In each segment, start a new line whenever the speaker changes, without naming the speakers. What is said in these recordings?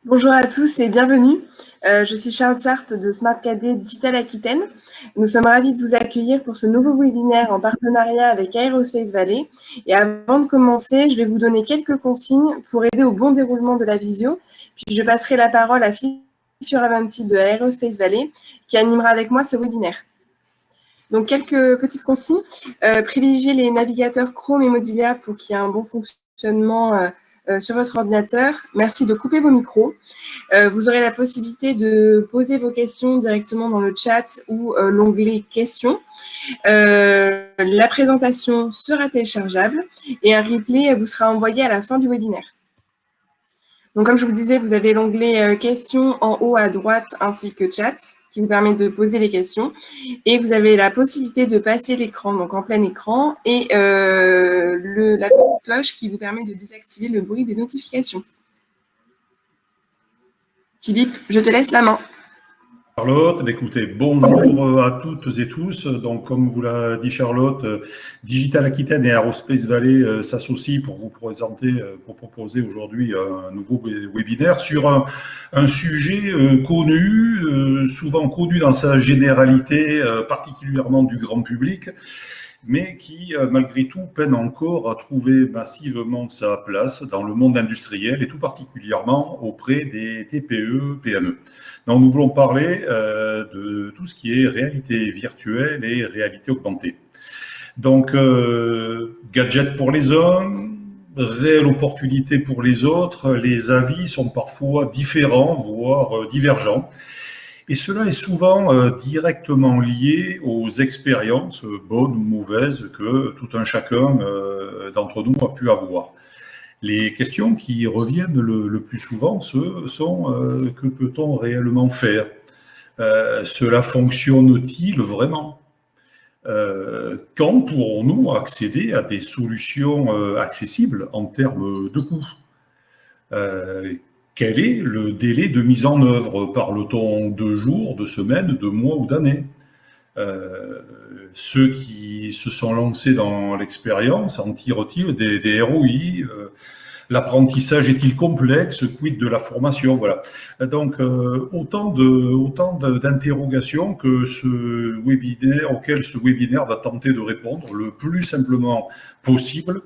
Bonjour à tous et bienvenue. Je suis Charles Sarthe de Smart Cadet Digital Aquitaine. Nous sommes ravis de vous accueillir pour ce nouveau webinaire en partenariat avec Aerospace Valley. Et avant de commencer, je vais vous donner quelques consignes pour aider au bon déroulement de la visio. Puis je passerai la parole à Philippe Fioravanti de Aerospace Valley qui animera avec moi ce webinaire. Donc, quelques petites consignes. Privilégiez les navigateurs Chrome et Mozilla pour qu'il y ait un bon fonctionnement sur votre ordinateur. Merci de couper vos micros. Vous aurez la possibilité de poser vos questions directement dans le chat ou l'onglet questions. La présentation sera téléchargeable et un replay vous sera envoyé à la fin du webinaire. Donc, comme je vous disais, vous avez l'onglet questions en haut à droite ainsi que chat qui vous permet de poser les questions. Et vous avez la possibilité de passer l'écran, donc en plein écran, et la petite cloche qui vous permet de désactiver le bruit des notifications. Philippe, je te laisse la main.
Charlotte, écoutez, bonjour à toutes et tous. Donc, comme vous l'a dit Charlotte, Digital Aquitaine et Aerospace Valley s'associent pour vous présenter, pour proposer aujourd'hui un nouveau webinaire sur un sujet connu, souvent connu dans sa généralité, particulièrement du grand public, mais qui, malgré tout, peine encore à trouver massivement sa place dans le monde industriel et tout particulièrement auprès des TPE, PME. Donc, nous voulons parler de tout ce qui est réalité virtuelle et réalité augmentée. Donc, gadgets pour les uns, réelle opportunité pour les autres, les avis sont parfois différents, voire divergents. Et cela est souvent directement lié aux expériences, bonnes ou mauvaises, que tout un chacun d'entre nous a pu avoir. Les questions qui reviennent le plus souvent sont que peut-on réellement faire? Cela fonctionne-t-il vraiment? Quand pourrons-nous accéder à des solutions accessibles en termes de coûts? Quel est le délai de mise en œuvre? Parle-t-on de jours, de semaines, de mois ou d'années? Ceux qui se sont lancés dans l'expérience en tirent-ils des ROI? L'apprentissage est-il complexe? Quid de la formation? Voilà. Donc, autant d'interrogations que auquel ce webinaire va tenter de répondre le plus simplement possible,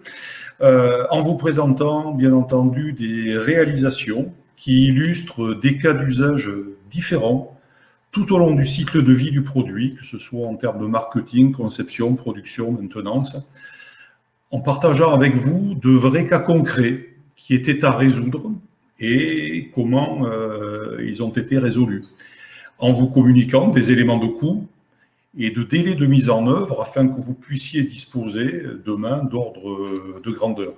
en vous présentant, bien entendu, des réalisations qui illustrent des cas d'usage différents tout au long du cycle de vie du produit, que ce soit en termes de marketing, conception, production, maintenance, en partageant avec vous de vrais cas concrets qui étaient à résoudre et comment ils ont été résolus, en vous communiquant des éléments de coût et de délai de mise en œuvre afin que vous puissiez disposer demain d'ordre de grandeur.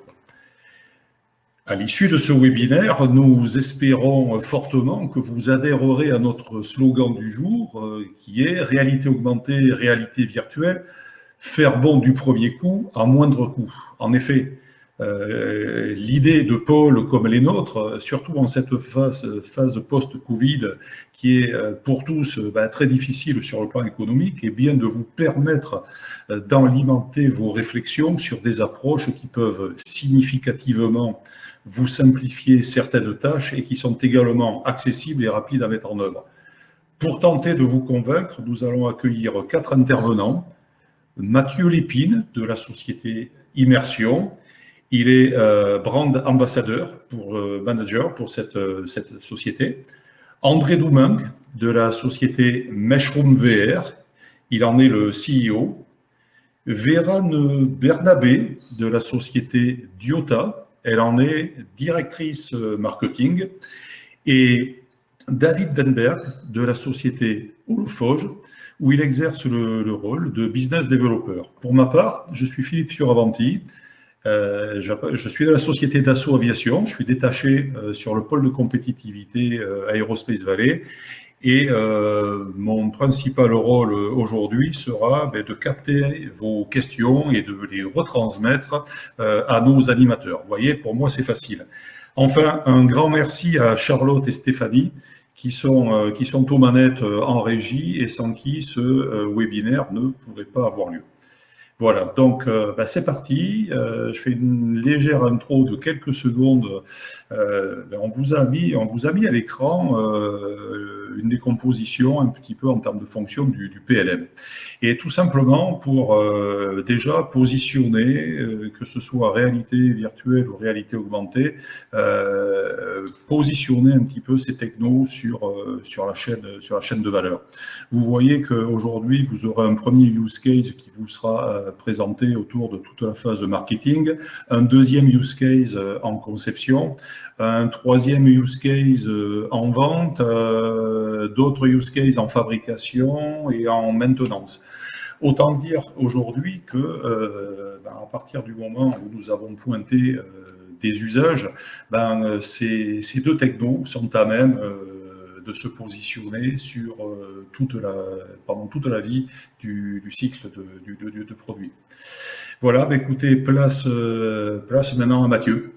À l'issue de ce webinaire, nous espérons fortement que vous adhérerez à notre slogan du jour, qui est « Réalité augmentée, réalité virtuelle, faire bon du premier coup à moindre coût ». En effet, l'idée de Paul comme les nôtres, surtout en cette phase post-Covid, qui est pour tous très difficile sur le plan économique, est bien de vous permettre d'alimenter vos réflexions sur des approches qui peuvent significativement vous simplifier certaines tâches et qui sont également accessibles et rapides à mettre en œuvre. Pour tenter de vous convaincre, nous allons accueillir 4 intervenants. Mathieu Lépine de la société Immersion. Il est brand ambassadeur manager pour cette société. André Doumeng de la société Meshroom VR. Il en est le CEO. Vérane Bernabé de la société Diota. Elle en est directrice marketing. Et David Denberg de la société Holofoge, où il exerce le rôle de business developer. Pour ma part, je suis Philippe Fioravanti. Je suis de la société Dassault Aviation. Je suis détaché sur le pôle de compétitivité Aerospace Valley. Et mon principal rôle aujourd'hui sera de capter vos questions et de les retransmettre à nos animateurs. Vous voyez, pour moi, c'est facile. Enfin, un grand merci à Charlotte et Stéphanie qui sont aux manettes en régie et sans qui ce webinaire ne pourrait pas avoir lieu. Voilà, donc c'est parti. Je fais une légère intro de quelques secondes. On vous a mis à l'écran une décomposition un petit peu en termes de fonction du PLM. Et tout simplement pour déjà positionner, que ce soit réalité virtuelle ou réalité augmentée, positionner un petit peu ces technos sur la chaîne de valeur. Vous voyez qu'aujourd'hui, vous aurez un premier use case qui vous sera présenté autour de toute la phase de marketing, un deuxième use case en conception, un troisième use case en vente, d'autres use cases en fabrication et en maintenance. Autant dire aujourd'hui que à partir du moment où nous avons pointé des usages, ces deux technos sont à même de se positionner sur pendant toute la vie du cycle de produit. Voilà, écoutez, place maintenant à Mathieu.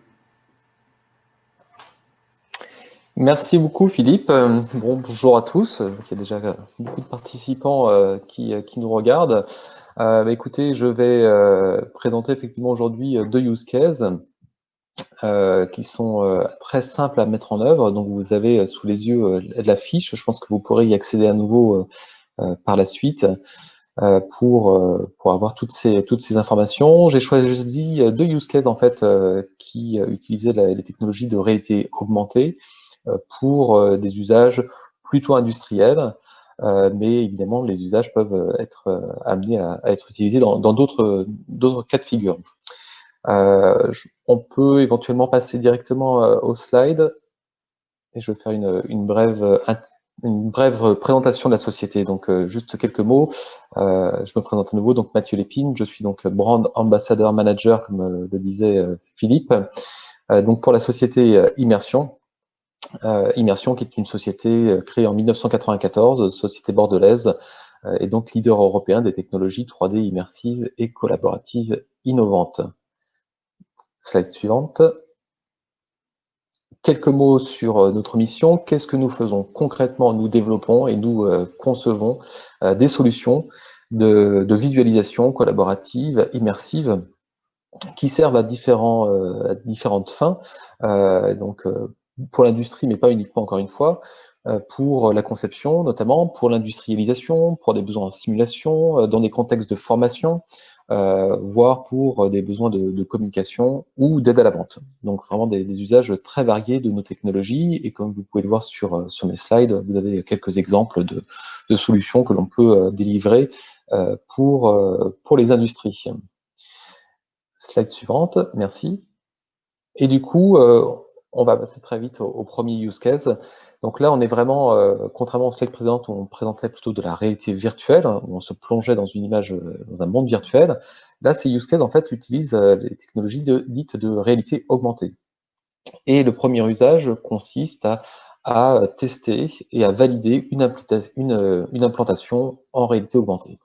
Merci beaucoup Philippe. Bonjour à tous. Il y a déjà beaucoup de participants qui nous regardent. Écoutez, je vais présenter effectivement aujourd'hui deux use cases qui sont très simples à mettre en œuvre. Donc vous avez sous les yeux la fiche. Je pense que vous pourrez y accéder à nouveau par la suite pour avoir toutes ces informations. J'ai choisi deux use cases en fait qui utilisaient les technologies de réalité augmentée pour des usages plutôt industriels, mais évidemment les usages peuvent être amenés à être utilisés dans d'autres cas de figure. On peut éventuellement passer directement au slide et je vais faire une brève présentation de la société. Donc juste quelques mots. Je me présente à nouveau. Donc Mathieu Lépine, je suis donc Brand Ambassador Manager, comme le disait Philippe. Donc pour la société Immersion. Immersion, qui est une société créée en 1994, société bordelaise, et donc leader européen des technologies 3D immersives et collaboratives innovantes. Slide suivante. Quelques mots sur notre mission. Qu'est-ce que nous faisons concrètement? Nous développons et nous concevons des solutions de visualisation collaborative, immersive, qui servent à différentes fins. Pour l'industrie, mais pas uniquement, encore une fois, pour la conception notamment, pour l'industrialisation, pour des besoins en simulation, dans des contextes de formation, voire pour des besoins de communication ou d'aide à la vente. Donc vraiment des usages très variés de nos technologies, et comme vous pouvez le voir sur mes slides, vous avez quelques exemples de solutions que l'on peut délivrer pour les industries. Slide suivante, merci. Et du coup, on va passer très vite au premier use case. Donc là, on est vraiment, contrairement aux slides précédentes où on présentait plutôt de la réalité virtuelle, où on se plongeait dans une image, dans un monde virtuel. Là, ces use cases, en fait, utilisent les technologies dites de réalité augmentée. Et le premier usage consiste à tester et à valider une implantation en réalité augmentée.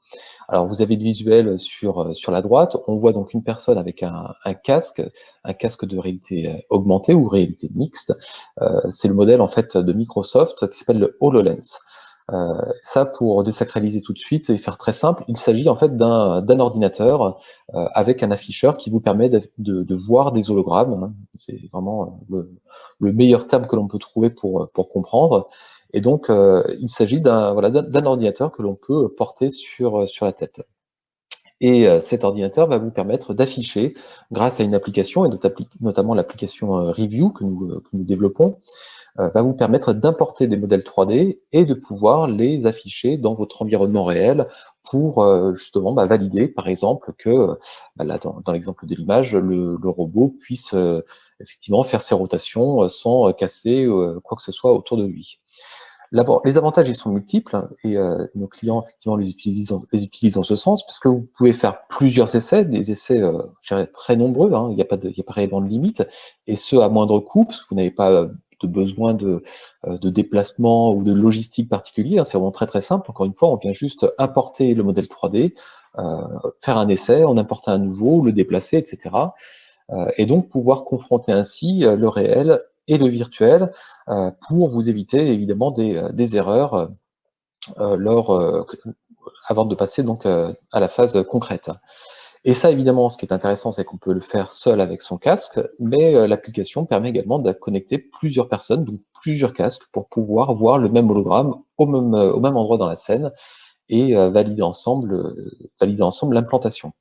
Alors, vous avez le visuel sur la droite. On voit donc une personne avec un casque de réalité augmentée ou réalité mixte. C'est le modèle en fait de Microsoft qui s'appelle le HoloLens. Ça, pour désacraliser tout de suite et faire très simple, il s'agit en fait d'un ordinateur avec un afficheur qui vous permet de voir des hologrammes. C'est vraiment le meilleur terme que l'on peut trouver pour comprendre. Et donc, il s'agit d'un ordinateur que l'on peut porter sur la tête. Et cet ordinateur va vous permettre d'afficher, grâce à une application, et notamment l'application Review que nous développons, va vous permettre d'importer des modèles 3D et de pouvoir les afficher dans votre environnement réel pour justement valider, par exemple, que là, dans l'exemple de l'image, le robot puisse effectivement faire ses rotations sans casser quoi que ce soit autour de lui. Les avantages, ils sont multiples, et nos clients, effectivement, les utilisent en ce sens, parce que vous pouvez faire plusieurs essais, des essais, je dirais, très nombreux, hein, il n'y a pas réellement de limite, et ce, à moindre coût, parce que vous n'avez pas de besoin de déplacement ou de logistique particulier, hein, c'est vraiment très très simple. Encore une fois, on vient juste importer le modèle 3D, faire un essai, en importer un nouveau, le déplacer, etc. Et donc pouvoir confronter ainsi le réel et le virtuel pour vous éviter évidemment des erreurs avant de passer donc à la phase concrète. Et ça, évidemment, ce qui est intéressant, c'est qu'on peut le faire seul avec son casque, mais l'application permet également de connecter plusieurs personnes, donc plusieurs casques, pour pouvoir voir le même hologramme au même endroit dans la scène et valider ensemble l'implantation.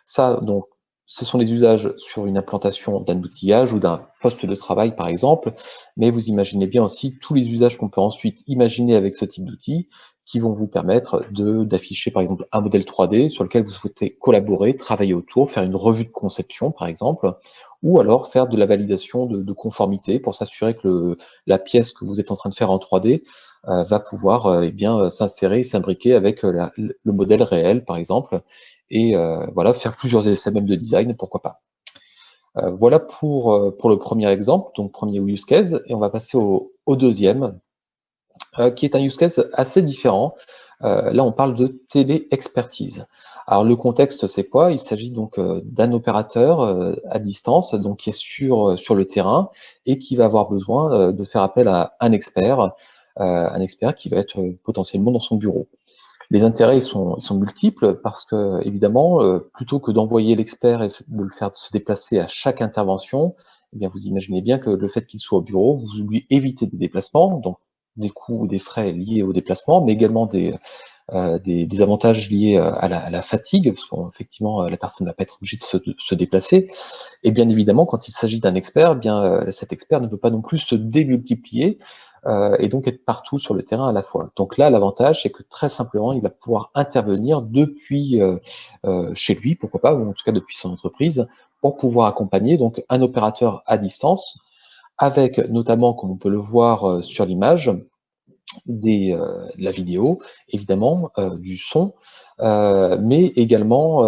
Ça, donc, ce sont les usages sur une implantation d'un outillage ou d'un poste de travail, par exemple, mais vous imaginez bien aussi tous les usages qu'on peut ensuite imaginer avec ce type d'outils qui vont vous permettre d'afficher, par exemple, un modèle 3D sur lequel vous souhaitez collaborer, travailler autour, faire une revue de conception, par exemple, ou alors faire de la validation de conformité pour s'assurer que la pièce que vous êtes en train de faire en 3D va pouvoir s'insérer, s'imbriquer avec le modèle réel, par exemple, et voilà, faire plusieurs essais même de design, pourquoi pas. Voilà pour le premier exemple, donc premier use case, et on va passer au deuxième, qui est un use case assez différent. Là, on parle de télé-expertise. Alors, le contexte, c'est quoi? Il s'agit donc d'un opérateur à distance, donc qui est sur le terrain et qui va avoir besoin de faire appel à un expert qui va être potentiellement dans son bureau. Les intérêts ils sont multiples parce que, évidemment, plutôt que d'envoyer l'expert et de le faire se déplacer à chaque intervention, eh bien, vous imaginez bien que le fait qu'il soit au bureau, vous lui évitez des déplacements, donc des coûts ou des frais liés au déplacement, mais également des avantages liés à la fatigue, parce qu'effectivement, la personne ne va pas être obligée de se déplacer. Et bien évidemment, quand il s'agit d'un expert, eh bien cet expert ne peut pas non plus se démultiplier et donc être partout sur le terrain à la fois. Donc là, l'avantage, c'est que très simplement, il va pouvoir intervenir depuis chez lui, pourquoi pas, ou en tout cas depuis son entreprise, pour pouvoir accompagner donc un opérateur à distance, avec notamment, comme on peut le voir sur l'image, de la vidéo, évidemment, du son, mais également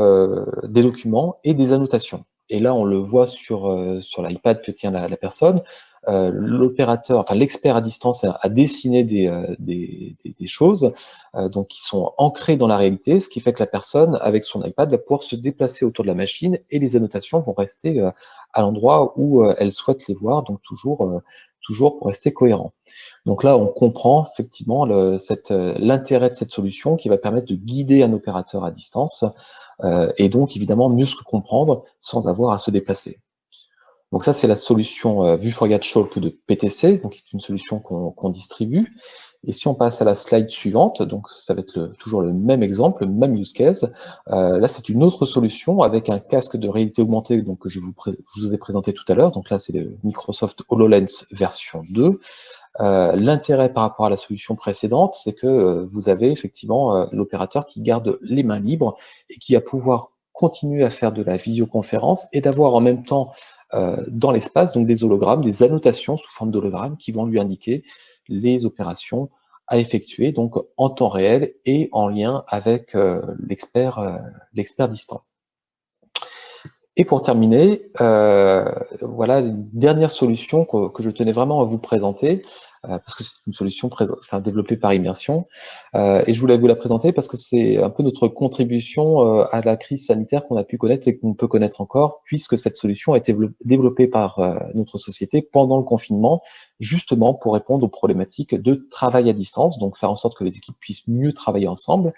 des documents et des annotations. Et là, on le voit sur l'iPad que tient la personne. L'opérateur, enfin l'expert à distance a dessiné des choses donc qui sont ancrées dans la réalité, ce qui fait que la personne, avec son iPad, va pouvoir se déplacer autour de la machine et les annotations vont rester à l'endroit où elle souhaite les voir, donc toujours pour rester cohérent. Donc là, on comprend effectivement l'intérêt de cette solution qui va permettre de guider un opérateur à distance et donc évidemment mieux se comprendre sans avoir à se déplacer. Donc ça, c'est la solution Vue4Get de PTC, donc c'est une solution qu'on distribue. Et si on passe à la slide suivante, donc ça va être toujours le même exemple, le même use case. Là, c'est une autre solution avec un casque de réalité augmentée donc, que je vous ai présenté tout à l'heure. Donc là, c'est le Microsoft HoloLens version 2. L'intérêt par rapport à la solution précédente, c'est que vous avez effectivement l'opérateur qui garde les mains libres et qui va pouvoir continuer à faire de la visioconférence et d'avoir en même temps dans l'espace donc des hologrammes, des annotations sous forme d'hologrammes qui vont lui indiquer les opérations à effectuer donc en temps réel et en lien avec l'expert distant. Et pour terminer, voilà une dernière solution que je tenais vraiment à vous présenter, parce que c'est une solution développée par Immersion, et je voulais vous la présenter parce que c'est un peu notre contribution à la crise sanitaire qu'on a pu connaître et qu'on peut connaître encore, puisque cette solution a été développée par notre société pendant le confinement, justement pour répondre aux problématiques de travail à distance, donc faire en sorte que les équipes puissent mieux travailler ensemble,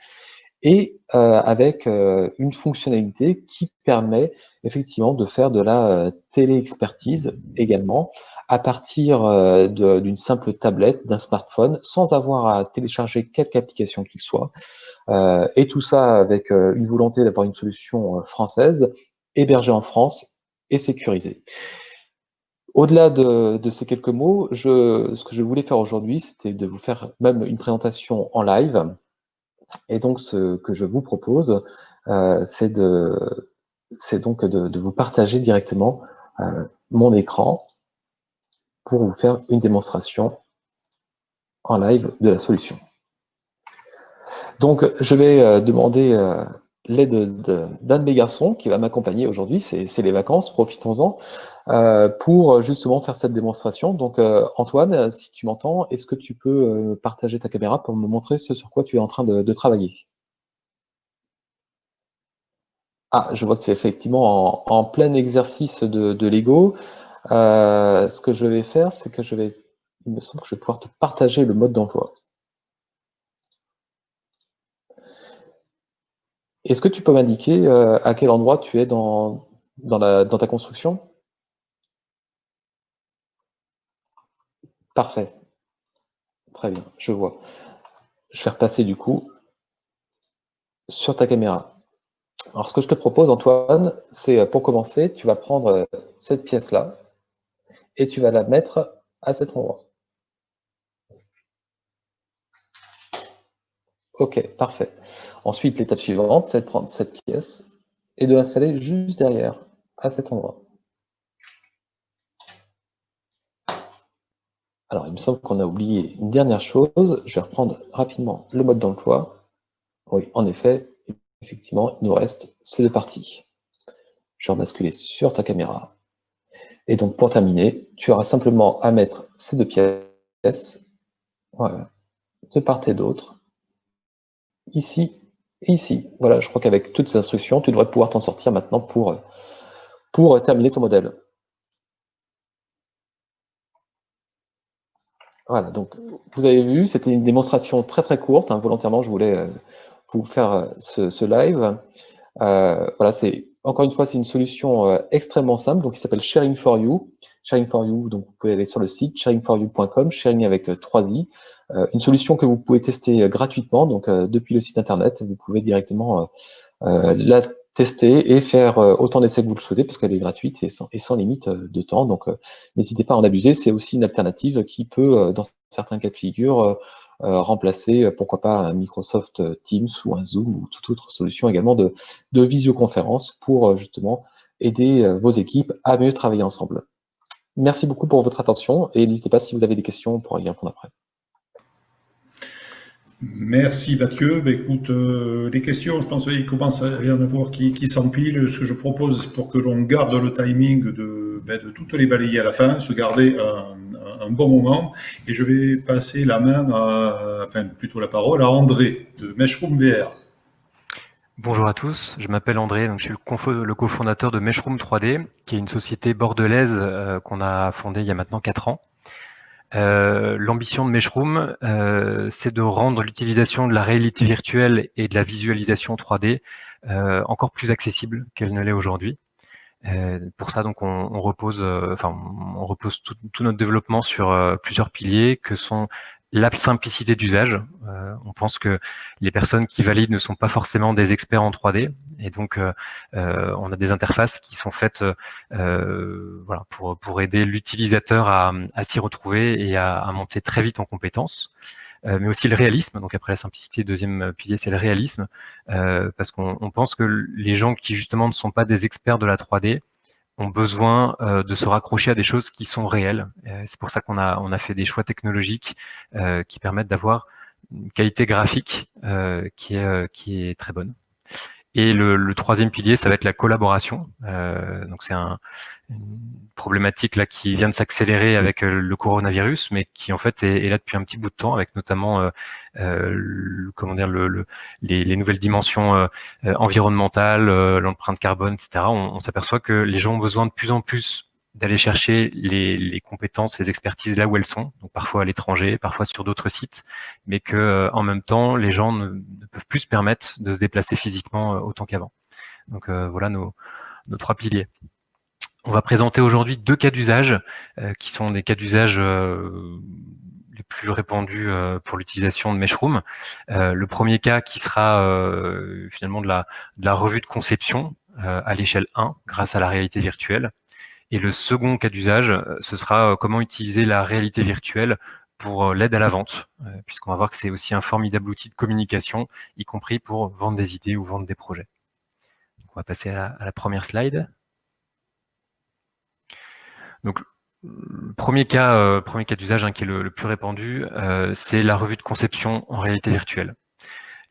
et avec une fonctionnalité qui permet effectivement de faire de la télé-expertise également à partir d'une simple tablette, d'un smartphone, sans avoir à télécharger quelque application qu'il soit. Et tout ça avec une volonté d'avoir une solution française, hébergée en France et sécurisée. Au-delà de ces quelques mots, ce que je voulais faire aujourd'hui, c'était de vous faire même une présentation en live. Et donc, ce que je vous propose, c'est donc de vous partager directement mon écran pour vous faire une démonstration en live de la solution. Donc, je vais demander l'aide d'un de mes garçons qui va m'accompagner aujourd'hui, c'est les vacances, profitons-en, pour justement faire cette démonstration. Donc, Antoine, si tu m'entends, est-ce que tu peux partager ta caméra pour me montrer ce sur quoi tu es en train de travailler? Ah, je vois que tu es effectivement en plein exercice de Lego. Ce que je vais faire, c'est que il me semble que je vais pouvoir te partager le mode d'emploi. Est-ce que tu peux m'indiquer à quel endroit tu es dans ta construction? Parfait. Très bien, je vois. Je vais repasser du coup sur ta caméra. Alors, ce que je te propose, Antoine, c'est pour commencer, tu vas prendre cette pièce-là et tu vas la mettre à cet endroit. Ok, parfait. Ensuite, l'étape suivante, c'est de prendre cette pièce et de l'installer juste derrière, à cet endroit. Alors, il me semble qu'on a oublié une dernière chose. Je vais reprendre rapidement le mode d'emploi. Oui, en effet, effectivement, il nous reste ces deux parties. Je vais rebasculer sur ta caméra. Et donc, pour terminer, tu auras simplement à mettre ces deux pièces, voilà, de part et d'autre, ici et ici. Voilà, je crois qu'avec toutes ces instructions, tu devrais pouvoir t'en sortir maintenant pour terminer ton modèle. Voilà, donc vous avez vu, c'était une démonstration très très courte. Hein, volontairement, je voulais vous faire ce live. Voilà, encore une fois, c'est une solution extrêmement simple, donc qui s'appelle Sharing for You. Sharing for You, donc vous pouvez aller sur le site sharingforyou.com, sharing avec 3 i. Une solution que vous pouvez tester gratuitement, donc depuis le site internet, vous pouvez directement la tester et faire autant d'essais que vous le souhaitez, parce qu'elle est gratuite et sans limite de temps. Donc, n'hésitez pas à en abuser. C'est aussi une alternative qui peut, dans certains cas de figure, remplacer, pourquoi pas, un Microsoft Teams ou un Zoom ou toute autre solution également de visioconférence pour justement aider vos équipes à mieux travailler ensemble. Merci beaucoup pour votre attention et n'hésitez pas si vous avez des questions, on pourra y répondre après.
Merci Mathieu. Écoute, les questions, je pense qu'il commence à y en avoir qui s'empilent. Ce que je propose, c'est pour que l'on garde le timing de toutes les balayer à la fin, se garder un bon moment. Et je vais passer la main, plutôt la parole à André de Meshroom VR.
Bonjour à tous, je m'appelle André, donc je suis le cofondateur de Meshroom 3D, qui est une société bordelaise qu'on a fondée il y a maintenant 4 ans. L'ambition de Meshroom, c'est de rendre l'utilisation de la réalité virtuelle et de la visualisation 3D encore plus accessible qu'elle ne l'est aujourd'hui. Pour ça, donc, on repose tout notre développement sur plusieurs piliers que sont la simplicité d'usage. On pense que les personnes qui valident ne sont pas forcément des experts en 3D, et donc on a des interfaces qui sont faites voilà, pour aider l'utilisateur à s'y retrouver et à monter très vite en compétences. Mais aussi le réalisme. Donc après la simplicité, deuxième pilier, c'est le réalisme, parce qu'on pense que les gens qui justement ne sont pas des experts de la 3D ont besoin de se raccrocher à des choses qui sont réelles. C'est pour ça qu'on a fait des choix technologiques qui permettent d'avoir une qualité graphique qui est très bonne. Et le troisième pilier, ça va être la collaboration. Donc c'est une problématique là qui vient de s'accélérer avec le coronavirus, mais qui en fait est là depuis un petit bout de temps, avec notamment les nouvelles dimensions environnementales, l'empreinte carbone, etc. On s'aperçoit que les gens ont besoin de plus en plus d'aller chercher les compétences, les expertises là où elles sont, donc parfois à l'étranger, parfois sur d'autres sites, mais que en même temps, les gens ne peuvent plus se permettre de se déplacer physiquement autant qu'avant. Donc voilà nos 3 piliers. On va présenter aujourd'hui 2 cas d'usage qui sont des cas d'usage les plus répandus pour l'utilisation de Meshroom. Le premier cas qui sera finalement de la revue de conception à l'échelle 1 grâce à la réalité virtuelle. Et le second cas d'usage, ce sera comment utiliser la réalité virtuelle pour l'aide à la vente, puisqu'on va voir que c'est aussi un formidable outil de communication, y compris pour vendre des idées ou vendre des projets. Donc on va passer à la première slide. Donc, le premier cas d'usage qui est le plus répandu, c'est la revue de conception en réalité virtuelle.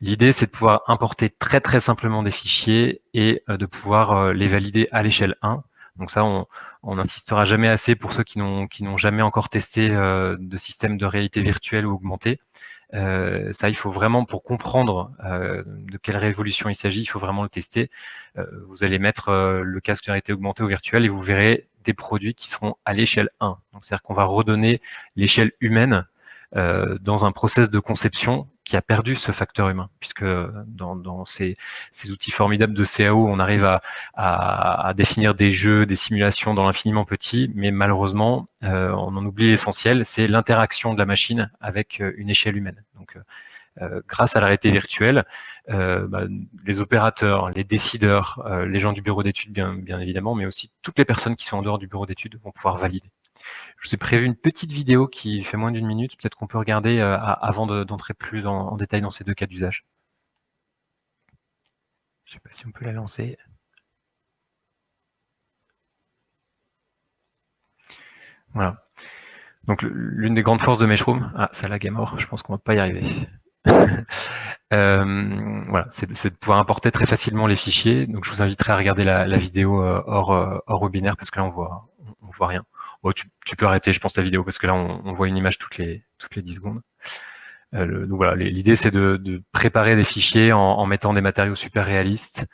L'idée, c'est de pouvoir importer très très simplement des fichiers et de pouvoir les valider à l'échelle 1. Donc ça, on n'insistera jamais assez pour ceux qui n'ont jamais encore testé de système de réalité virtuelle ou augmentée. Ça, il faut vraiment, pour comprendre de quelle révolution il s'agit, il faut vraiment le tester. Vous allez mettre le casque de réalité augmentée ou virtuelle et vous verrez des produits qui seront à l'échelle 1. Donc, c'est-à-dire qu'on va redonner l'échelle humaine dans un process de conception qui a perdu ce facteur humain, puisque dans ces outils formidables de CAO, on arrive à définir des jeux, des simulations dans l'infiniment petit, mais malheureusement, on en oublie l'essentiel, c'est l'interaction de la machine avec une échelle humaine. Donc, grâce à la réalité virtuelle, les opérateurs, les décideurs, les gens du bureau d'études bien évidemment, mais aussi toutes les personnes qui sont en dehors du bureau d'études vont pouvoir valider. Je vous ai prévu une petite vidéo qui fait moins d'1 minute, peut-être qu'on peut regarder avant d'entrer plus en détail dans ces deux cas d'usage. Je ne sais pas si on peut la lancer. Voilà. Donc l'une des grandes forces de Meshroom, ça lag est mort, je pense qu'on ne va pas y arriver. Voilà, c'est de pouvoir importer très facilement les fichiers. Donc je vous inviterai à regarder la vidéo hors webinaire, parce que là on voit rien. Bon, tu peux arrêter, je pense, la vidéo, parce que là on voit une image toutes les 10 secondes. Donc voilà, l'idée c'est de préparer des fichiers en mettant des matériaux super réalistes.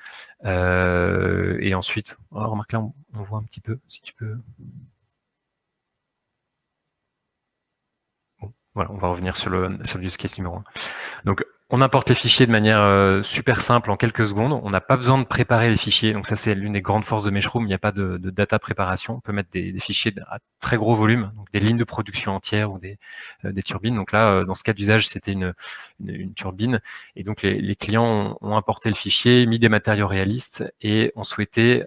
Et ensuite, remarque là on voit un petit peu, si tu peux. Bon, voilà, on va revenir sur le use case numéro 1. Donc, on importe les fichiers de manière super simple en quelques secondes. On n'a pas besoin de préparer les fichiers. Donc ça, c'est l'une des grandes forces de Meshroom. Il n'y a pas de data préparation. On peut mettre des fichiers à très gros volume, donc des lignes de production entières ou des turbines. Donc là, dans ce cas d'usage, c'était une turbine. Et donc, les clients ont importé le fichier, mis des matériaux réalistes et ont souhaité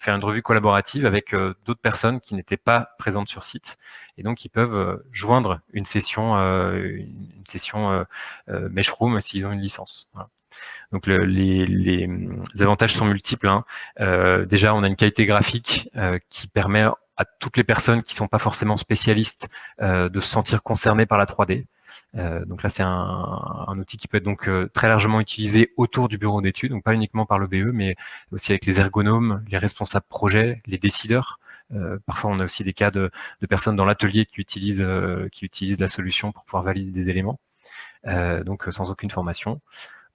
faire une revue collaborative avec d'autres personnes qui n'étaient pas présentes sur site. Et donc, ils peuvent joindre une session Meshroom s'ils ont une licence. Voilà. Donc les avantages sont multiples. Hein. Déjà, on a une qualité graphique qui permet à toutes les personnes qui ne sont pas forcément spécialistes de se sentir concernées par la 3D. Donc là, c'est un outil qui peut être donc très largement utilisé autour du bureau d'études, donc pas uniquement par le BE, mais aussi avec les ergonomes, les responsables projets, les décideurs. Parfois, on a aussi des cas de personnes dans l'atelier qui utilisent la solution pour pouvoir valider des éléments. Donc sans aucune formation.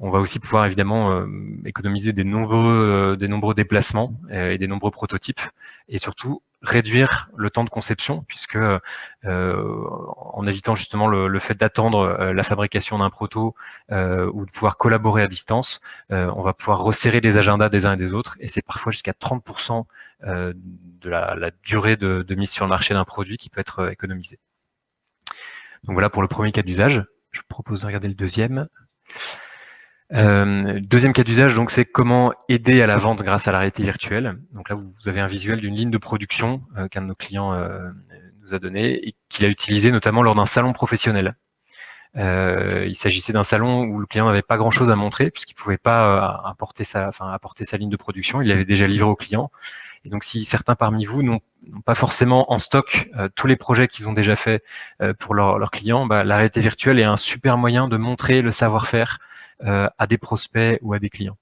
On va aussi pouvoir évidemment économiser des nombreux déplacements et des nombreux prototypes, et surtout réduire le temps de conception, puisque en évitant justement le fait d'attendre la fabrication d'un proto ou de pouvoir collaborer à distance, on va pouvoir resserrer les agendas des uns et des autres, et c'est parfois jusqu'à 30% de la durée de mise sur le marché d'un produit qui peut être économisée. Donc voilà pour le premier cas d'usage. Je vous propose de regarder le deuxième. Deuxième cas d'usage, donc, c'est comment aider à la vente grâce à la réalité virtuelle. Donc là, vous avez un visuel d'une ligne de production qu'un de nos clients nous a donné et qu'il a utilisé notamment lors d'un salon professionnel. Il s'agissait d'un salon où le client n'avait pas grand-chose à montrer puisqu'il ne pouvait pas apporter sa ligne de production. Il l'avait déjà livré au client. Et donc, si certains parmi vous n'ont pas forcément en stock tous les projets qu'ils ont déjà faits pour leurs clients, la réalité virtuelle est un super moyen de montrer le savoir-faire à des prospects ou à des clients.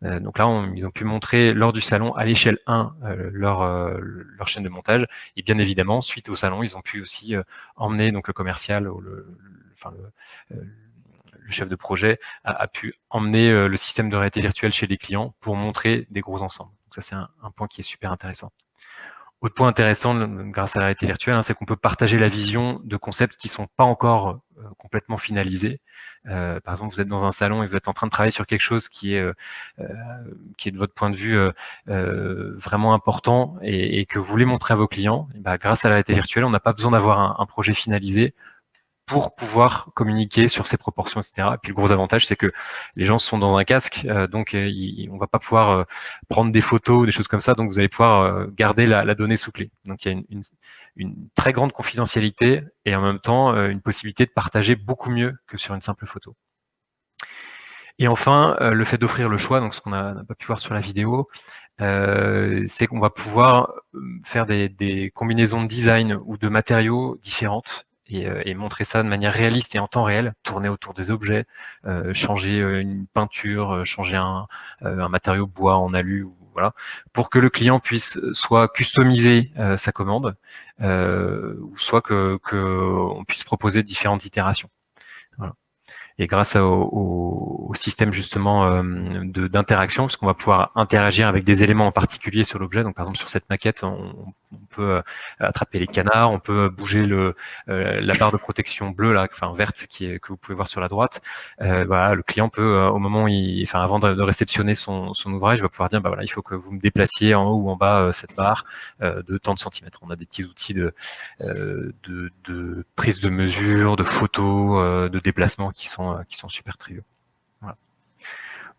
Donc là, ils ont pu montrer lors du salon à l'échelle 1 leur chaîne de montage. Et bien évidemment, suite au salon, ils ont pu aussi emmener donc le commercial ou le chef de projet a pu emmener le système de réalité virtuelle chez les clients pour montrer des gros ensembles. Donc ça, c'est un point qui est super intéressant. Autre point intéressant grâce à la réalité virtuelle, c'est qu'on peut partager la vision de concepts qui ne sont pas encore complètement finalisés. Par exemple, vous êtes dans un salon et vous êtes en train de travailler sur quelque chose qui est de votre point de vue vraiment important et que vous voulez montrer à vos clients. Et grâce à la réalité virtuelle, on n'a pas besoin d'avoir un projet finalisé pour pouvoir communiquer sur ses proportions, etc. Et puis le gros avantage, c'est que les gens sont dans un casque, donc on va pas pouvoir prendre des photos, des choses comme ça, donc vous allez pouvoir garder la donnée sous clé. Donc il y a une très grande confidentialité et en même temps une possibilité de partager beaucoup mieux que sur une simple photo. Et enfin, le fait d'offrir le choix, donc ce qu'on n'a pas pu voir sur la vidéo, c'est qu'on va pouvoir faire des combinaisons de design ou de matériaux différentes et montrer ça de manière réaliste et en temps réel, tourner autour des objets, changer une peinture, changer un matériau bois en alu, voilà, pour que le client puisse soit customiser sa commande, ou soit que on puisse proposer différentes itérations. Voilà. Et grâce au système justement d'interaction, parce qu'on va pouvoir interagir avec des éléments en particulier sur l'objet. Donc par exemple sur cette maquette, on peut attraper les canards, on peut bouger la barre de protection bleue là, enfin verte que vous pouvez voir sur la droite. Voilà, le client peut au moment avant de réceptionner son ouvrage, il va pouvoir dire voilà, il faut que vous me déplaciez en haut ou en bas cette barre de tant de centimètres. On a des petits outils de prise de mesure, de photos, de déplacement qui sont super triviaux. Voilà.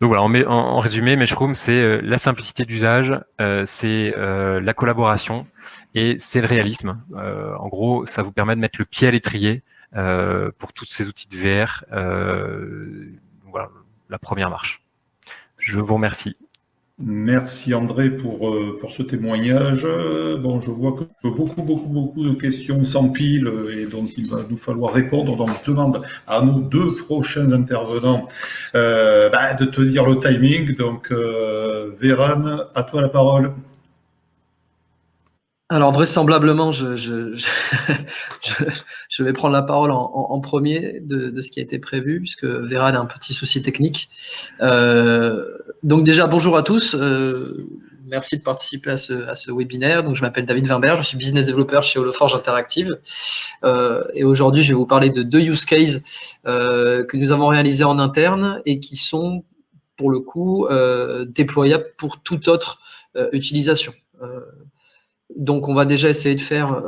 Donc voilà, en résumé, Meshroom, c'est la simplicité d'usage, c'est la collaboration et c'est le réalisme. En gros, ça vous permet de mettre le pied à l'étrier pour tous ces outils de VR. Voilà, la première marche. Je vous remercie.
Merci André pour ce témoignage. Bon, je vois que beaucoup de questions s'empilent et donc il va nous falloir répondre. Donc je demande à nos deux prochains intervenants de te dire le timing. Donc Véran, à toi la parole.
Alors vraisemblablement, je vais prendre la parole en premier de ce qui a été prévu, puisque Véran a un petit souci technique. Donc déjà, bonjour à tous. Merci de participer à ce webinaire. Donc je m'appelle David Wimbert, je suis business developer chez Holoforge Interactive. Et aujourd'hui, je vais vous parler de 2 use cases que nous avons réalisés en interne et qui sont, pour le coup, déployables pour toute autre utilisation. Donc, on va déjà essayer de faire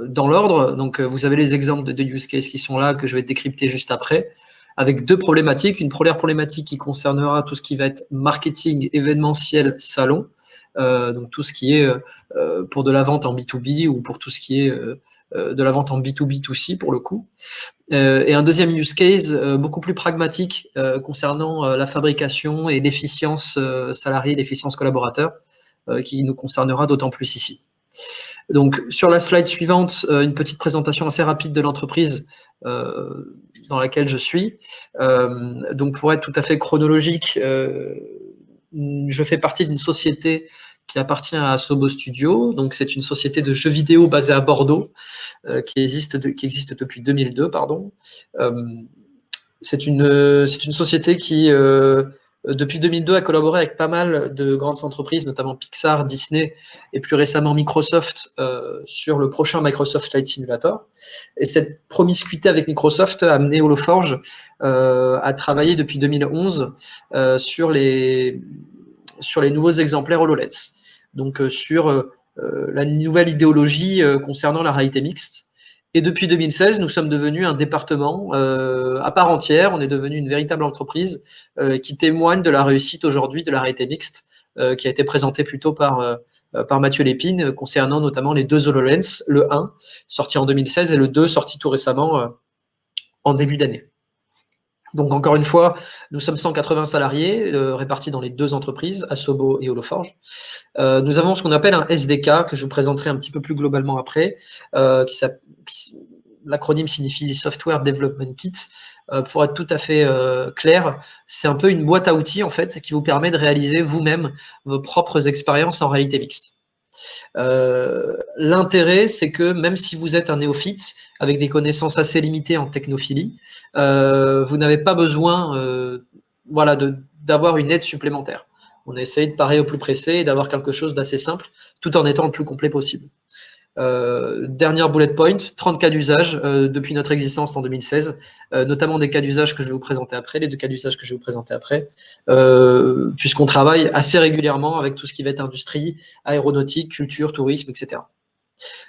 dans l'ordre. Donc, vous avez les exemples de 2 use cases qui sont là, que je vais décrypter juste après, avec 2 problématiques. Une première problématique qui concernera tout ce qui va être marketing, événementiel, salon. Donc, tout ce qui est pour de la vente en B2B ou pour tout ce qui est de la vente en B2B2C pour le coup. Et un deuxième use case beaucoup plus pragmatique concernant la fabrication et l'efficience salariée, l'efficience collaborateur, qui nous concernera d'autant plus ici. Donc, sur la slide suivante, une petite présentation assez rapide de l'entreprise dans laquelle je suis. Donc, pour être tout à fait chronologique, je fais partie d'une société qui appartient à Asobo Studio. Donc, c'est une société de jeux vidéo basée à Bordeaux qui existe depuis 2002. Pardon. C'est une société qui depuis 2002, a collaboré avec pas mal de grandes entreprises, notamment Pixar, Disney et plus récemment Microsoft sur le prochain Microsoft Flight Simulator. Et cette promiscuité avec Microsoft a amené Holoforge à travailler depuis 2011 sur les nouveaux exemplaires HoloLens. Donc sur la nouvelle idéologie concernant la réalité mixte. Et depuis 2016, nous sommes devenus un département à part entière. On est devenu une véritable entreprise qui témoigne de la réussite aujourd'hui de la réalité mixte, qui a été présentée plutôt par Mathieu Lépine, concernant notamment les 2 HoloLens, le 1 sorti en 2016 et le 2 sorti tout récemment en début d'année. Donc encore une fois, nous sommes 180 salariés répartis dans les 2 entreprises, Asobo et Holoforge. Nous avons ce qu'on appelle un SDK, que je vous présenterai un petit peu plus globalement après, l'acronyme signifie Software Development Kit. Pour être tout à fait clair, c'est un peu une boîte à outils en fait qui vous permet de réaliser vous-même vos propres expériences en réalité mixte. L'intérêt, c'est que même si vous êtes un néophyte avec des connaissances assez limitées en technophilie, vous n'avez pas besoin d'avoir une aide supplémentaire. On a essayé de parer au plus pressé et d'avoir quelque chose d'assez simple, tout en étant le plus complet possible. Dernière bullet point, 30 cas d'usage depuis notre existence en 2016, notamment des cas d'usage que je vais vous présenter après, les 2 cas d'usage que je vais vous présenter après, puisqu'on travaille assez régulièrement avec tout ce qui va être industrie, aéronautique, culture, tourisme, etc.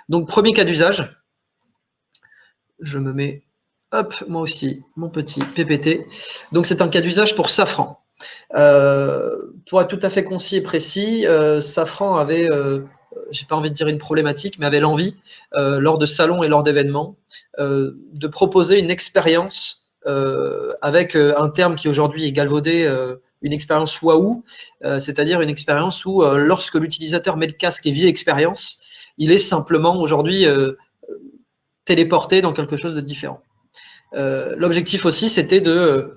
Donc, premier cas d'usage, je me mets, hop, moi aussi, mon petit PPT. Donc, c'est un cas d'usage pour Safran. Pour être tout à fait concis et précis, Safran avait... j'ai pas envie de dire une problématique, mais avait l'envie, lors de salons et lors d'événements, de proposer une expérience avec un terme qui aujourd'hui est galvaudé, une expérience waouh, c'est-à-dire une expérience où lorsque l'utilisateur met le casque et vit l'expérience, il est simplement aujourd'hui téléporté dans quelque chose de différent. L'objectif aussi, c'était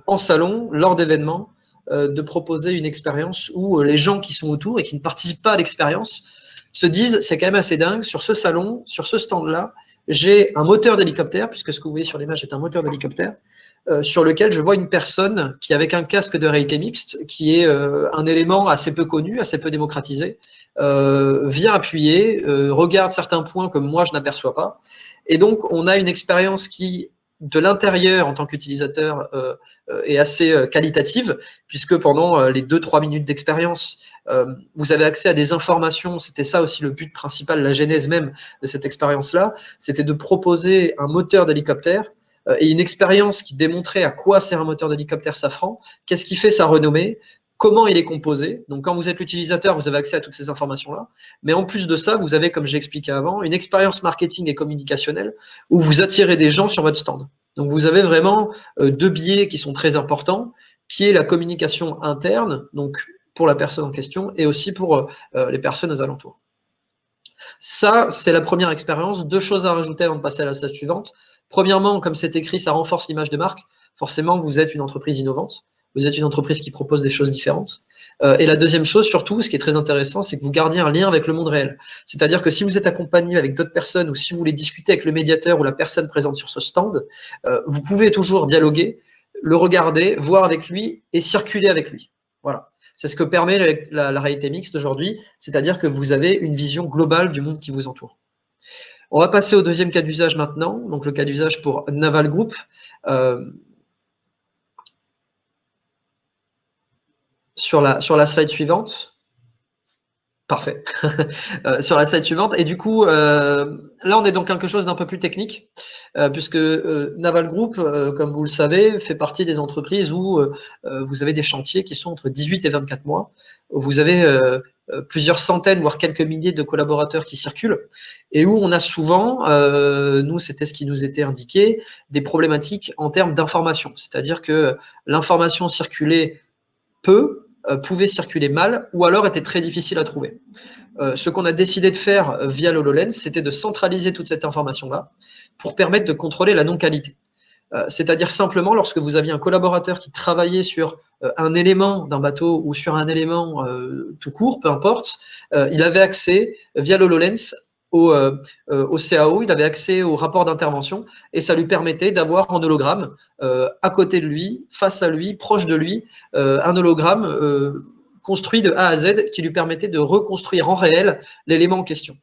en salon, lors d'événements, de proposer une expérience où les gens qui sont autour et qui ne participent pas à l'expérience se disent, c'est quand même assez dingue, sur ce salon, sur ce stand-là, j'ai un moteur d'hélicoptère, puisque ce que vous voyez sur l'image est un moteur d'hélicoptère, sur lequel je vois une personne qui, avec un casque de réalité mixte, qui est un élément assez peu connu, assez peu démocratisé, vient appuyer, regarde certains points que moi je n'aperçois pas. Et donc, on a une expérience qui, de l'intérieur, en tant qu'utilisateur, est assez qualitative, puisque pendant les 2-3 minutes d'expérience, vous avez accès à des informations. C'était ça aussi le but principal, la genèse même de cette expérience-là, c'était de proposer un moteur d'hélicoptère et une expérience qui démontrait à quoi sert un moteur d'hélicoptère Safran, qu'est-ce qui fait sa renommée, comment il est composé. Donc, quand vous êtes l'utilisateur, vous avez accès à toutes ces informations-là. Mais en plus de ça, vous avez, comme j'ai expliqué avant, une expérience marketing et communicationnelle où vous attirez des gens sur votre stand. Donc, vous avez vraiment deux biais qui sont très importants, qui est la communication interne, donc pour la personne en question, et aussi pour les personnes aux alentours. Ça, c'est la première expérience. Deux choses à rajouter avant de passer à la slide suivante. Premièrement, comme c'est écrit, ça renforce l'image de marque. Forcément, vous êtes une entreprise innovante. Vous êtes une entreprise qui propose des choses différentes. Et la deuxième chose, surtout, ce qui est très intéressant, c'est que vous gardiez un lien avec le monde réel. C'est-à-dire que si vous êtes accompagné avec d'autres personnes ou si vous voulez discuter avec le médiateur ou la personne présente sur ce stand, vous pouvez toujours dialoguer, le regarder, voir avec lui et circuler avec lui. Voilà. C'est ce que permet la réalité mixte aujourd'hui, c'est-à-dire que vous avez une vision globale du monde qui vous entoure. On va passer au deuxième cas d'usage maintenant, donc le cas d'usage pour Naval Group. Sur la slide suivante. Parfait. Sur la slide suivante. Et du coup, là, on est dans quelque chose d'un peu plus technique, puisque Naval Group, comme vous le savez, fait partie des entreprises où vous avez des chantiers qui sont entre 18 et 24 mois. Vous avez plusieurs centaines, voire quelques milliers de collaborateurs qui circulent, et où on a souvent, nous, c'était ce qui nous était indiqué, des problématiques en termes d'information. C'est-à-dire que l'information circulait peu, pouvait circuler mal ou alors était très difficile à trouver. Ce qu'on a décidé de faire via l'HoloLens, c'était de centraliser toute cette information-là pour permettre de contrôler la non-qualité. C'est-à-dire simplement lorsque vous aviez un collaborateur qui travaillait sur un élément d'un bateau ou sur un élément tout court, peu importe, il avait accès via l'HoloLens au CAO, il avait accès au rapport d'intervention et ça lui permettait d'avoir en hologramme à côté de lui, face à lui, proche de lui, un hologramme construit de A à Z qui lui permettait de reconstruire en réel l'élément en question.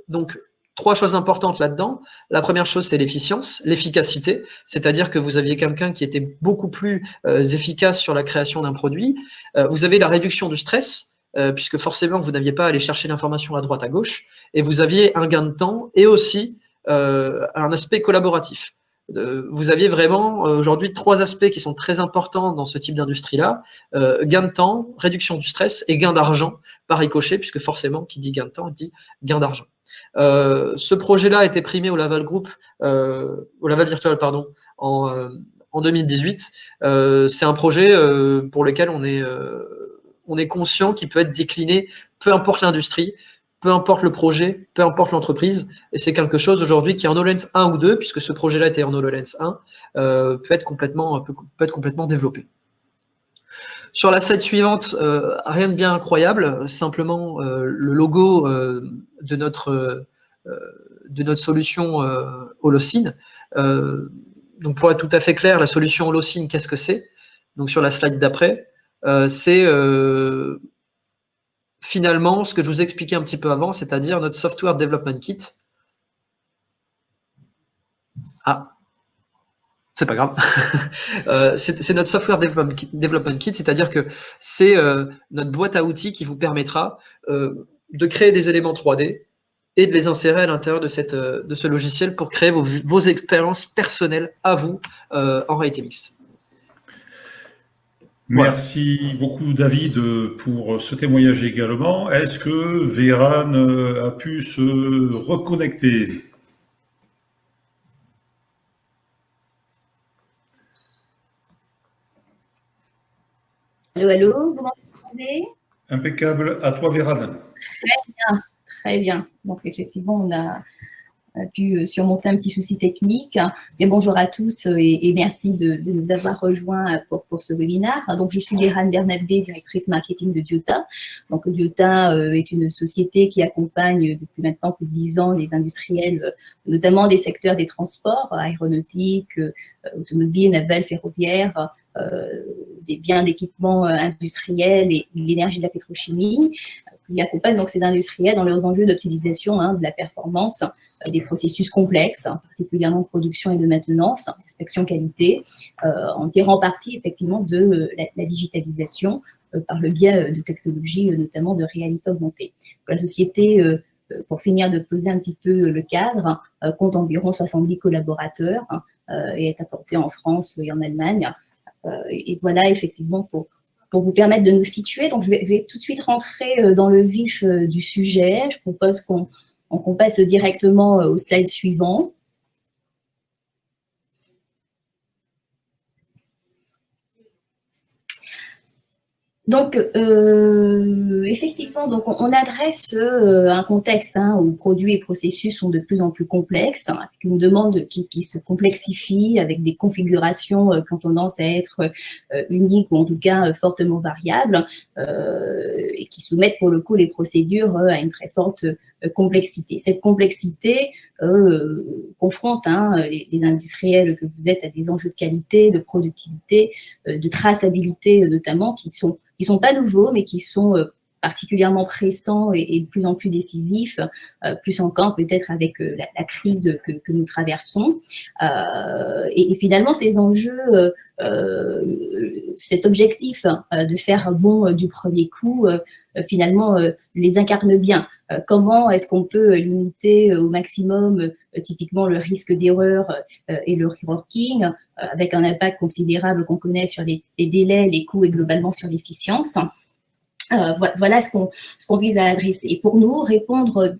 Donc, trois choses importantes là-dedans. La première chose, c'est l'efficience, l'efficacité, c'est-à-dire que vous aviez quelqu'un qui était beaucoup plus efficace sur la création d'un produit. Vous avez la réduction du stress, puisque forcément, vous n'aviez pas à aller chercher l'information à droite, à gauche, et vous aviez un gain de temps et aussi un aspect collaboratif. Vous aviez vraiment aujourd'hui trois aspects qui sont très importants dans ce type d'industrie-là. Gain de temps, réduction du stress et gain d'argent par ricochet, puisque forcément, qui dit gain de temps, dit gain d'argent. Ce projet-là a été primé au Laval Group, au Laval Virtual, pardon, en 2018. C'est un projet pour lequel on est conscient qu'il peut être décliné, peu importe l'industrie, peu importe le projet, peu importe l'entreprise, et c'est quelque chose aujourd'hui qui est en HoloLens 1 ou 2, puisque ce projet-là était en HoloLens 1, peut être complètement développé. Sur la slide suivante, rien de bien incroyable, simplement le logo de notre solution Holocene. Donc pour être tout à fait clair, la solution Holocene, qu'est-ce que c'est? Donc sur la slide d'après, c'est finalement ce que je vous ai expliqué un petit peu avant, c'est-à-dire notre Software Development Kit. Ah, c'est pas grave. C'est notre Software Development Kit, c'est-à-dire que c'est notre boîte à outils qui vous permettra de créer des éléments 3D et de les insérer à l'intérieur de ce logiciel pour créer vos expériences personnelles à vous en réalité mixte.
Merci beaucoup David pour ce témoignage également. Est-ce que Véran a pu se reconnecter?
Allô, allô, vous m'entendez?
Impeccable. À toi Véran.
Très bien, très bien. Donc effectivement, pu surmonter un petit souci technique. Mais bonjour à tous et merci de nous avoir rejoints pour ce webinaire. Donc, je suis Léran Bernabé, directrice marketing de Diota. Donc, Diota est une société qui accompagne depuis maintenant plus de 10 ans les industriels, notamment des secteurs des transports, aéronautique, automobile, naval, ferroviaire, des biens d'équipement industriels et l'énergie de la pétrochimie. Il accompagne donc ces industriels dans leurs enjeux d'optimisation de la performance des processus complexes, particulièrement de production et de maintenance, inspection qualité, en tirant parti effectivement de la digitalisation par le biais de technologies, notamment de réalité augmentée. La société, pour finir de poser un petit peu le cadre, compte environ 70 collaborateurs et est apportée en France et en Allemagne. Et voilà, effectivement, pour vous permettre de nous situer. Donc, je vais tout de suite rentrer dans le vif du sujet. Je propose qu'on passe directement au slide suivant. Donc, effectivement, donc on adresse un contexte où produits et processus sont de plus en plus complexes, avec une demande qui se complexifie, avec des configurations qui ont tendance à être uniques ou en tout cas fortement variables, et qui soumettent pour le coup les procédures à une très forte complexité. Cette complexité confronte les industriels que vous êtes à des enjeux de qualité, de productivité, de traçabilité notamment, qui sont pas nouveaux, mais qui sont particulièrement pressants et de plus en plus décisifs, plus encore peut-être avec la crise que nous traversons. Et finalement, ces enjeux, cet objectif de faire bon du premier coup, finalement, les incarne bien. Comment est-ce qu'on peut limiter au maximum typiquement le risque d'erreur et le reworking, avec un impact considérable qu'on connaît sur les délais, les coûts et globalement sur l'efficience. Voilà ce qu'on vise à adresser. Et pour nous, répondre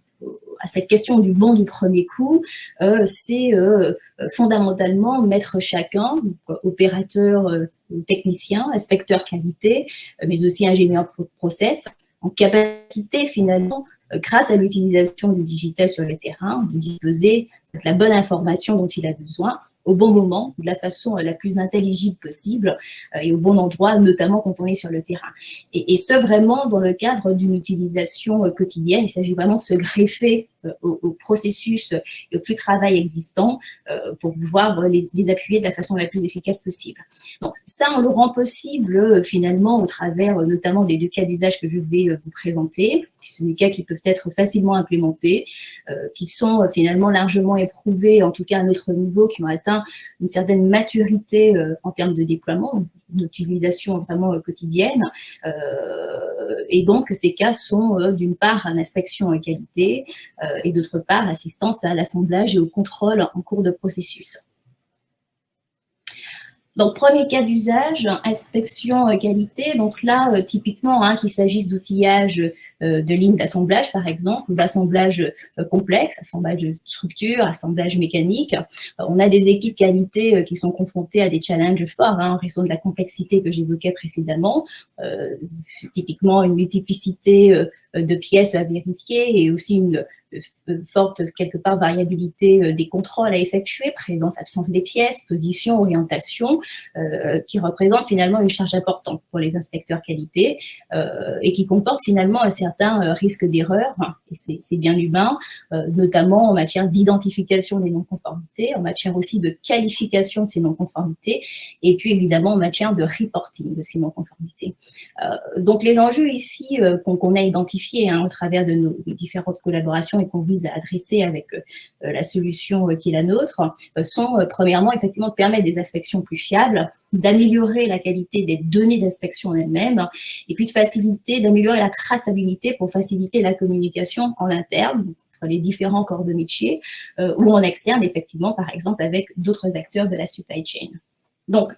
à cette question du bon du premier coup, c'est fondamentalement mettre chacun, donc, opérateur, technicien, inspecteur qualité, mais aussi ingénieur process, en capacité finalement, grâce à l'utilisation du digital sur le terrain, de disposer de la bonne information dont il a besoin au bon moment, de la façon la plus intelligible possible et au bon endroit, notamment quand on est sur le terrain. Et ce, vraiment, dans le cadre d'une utilisation quotidienne. Il s'agit vraiment de se greffer au processus et au flux de travail existant pour pouvoir les appuyer de la façon la plus efficace possible. Donc ça, on le rend possible finalement au travers notamment des deux cas d'usage que je vais vous présenter, qui sont des cas qui peuvent être facilement implémentés, qui sont finalement largement éprouvés, en tout cas à notre niveau, qui ont atteint une certaine maturité en termes de déploiement, d'utilisation vraiment quotidienne. Et donc, ces cas sont d'une part inspection qualité et d'autre part assistance à l'assemblage et au contrôle en cours de processus. Donc, premier cas d'usage, inspection qualité. Donc là, typiquement, qu'il s'agisse d'outillage de lignes d'assemblage, par exemple, ou d'assemblage complexe, assemblage de structure, assemblage mécanique. On a des équipes qualité qui sont confrontées à des challenges forts en raison de la complexité que j'évoquais précédemment. Typiquement, une multiplicité de pièces à vérifier et aussi une forte, quelque part, variabilité des contrôles à effectuer, présence, absence des pièces, position, orientation, qui représentent finalement une charge importante pour les inspecteurs qualité et qui comportent finalement un certain risque d'erreur, et c'est bien humain, notamment en matière d'identification des non-conformités, en matière aussi de qualification de ces non-conformités, et puis évidemment en matière de reporting de ces non-conformités. Donc les enjeux ici qu'on a identifiés au travers de nos différentes collaborations et qu'on vise à adresser avec la solution qui est la nôtre, sont premièrement effectivement de permettre des inspections plus fiables, d'améliorer la qualité des données d'inspection en elles-mêmes, et puis de faciliter, d'améliorer la traçabilité pour faciliter la communication en interne, entre les différents corps de métier, ou en externe, effectivement, par exemple, avec d'autres acteurs de la supply chain. Donc,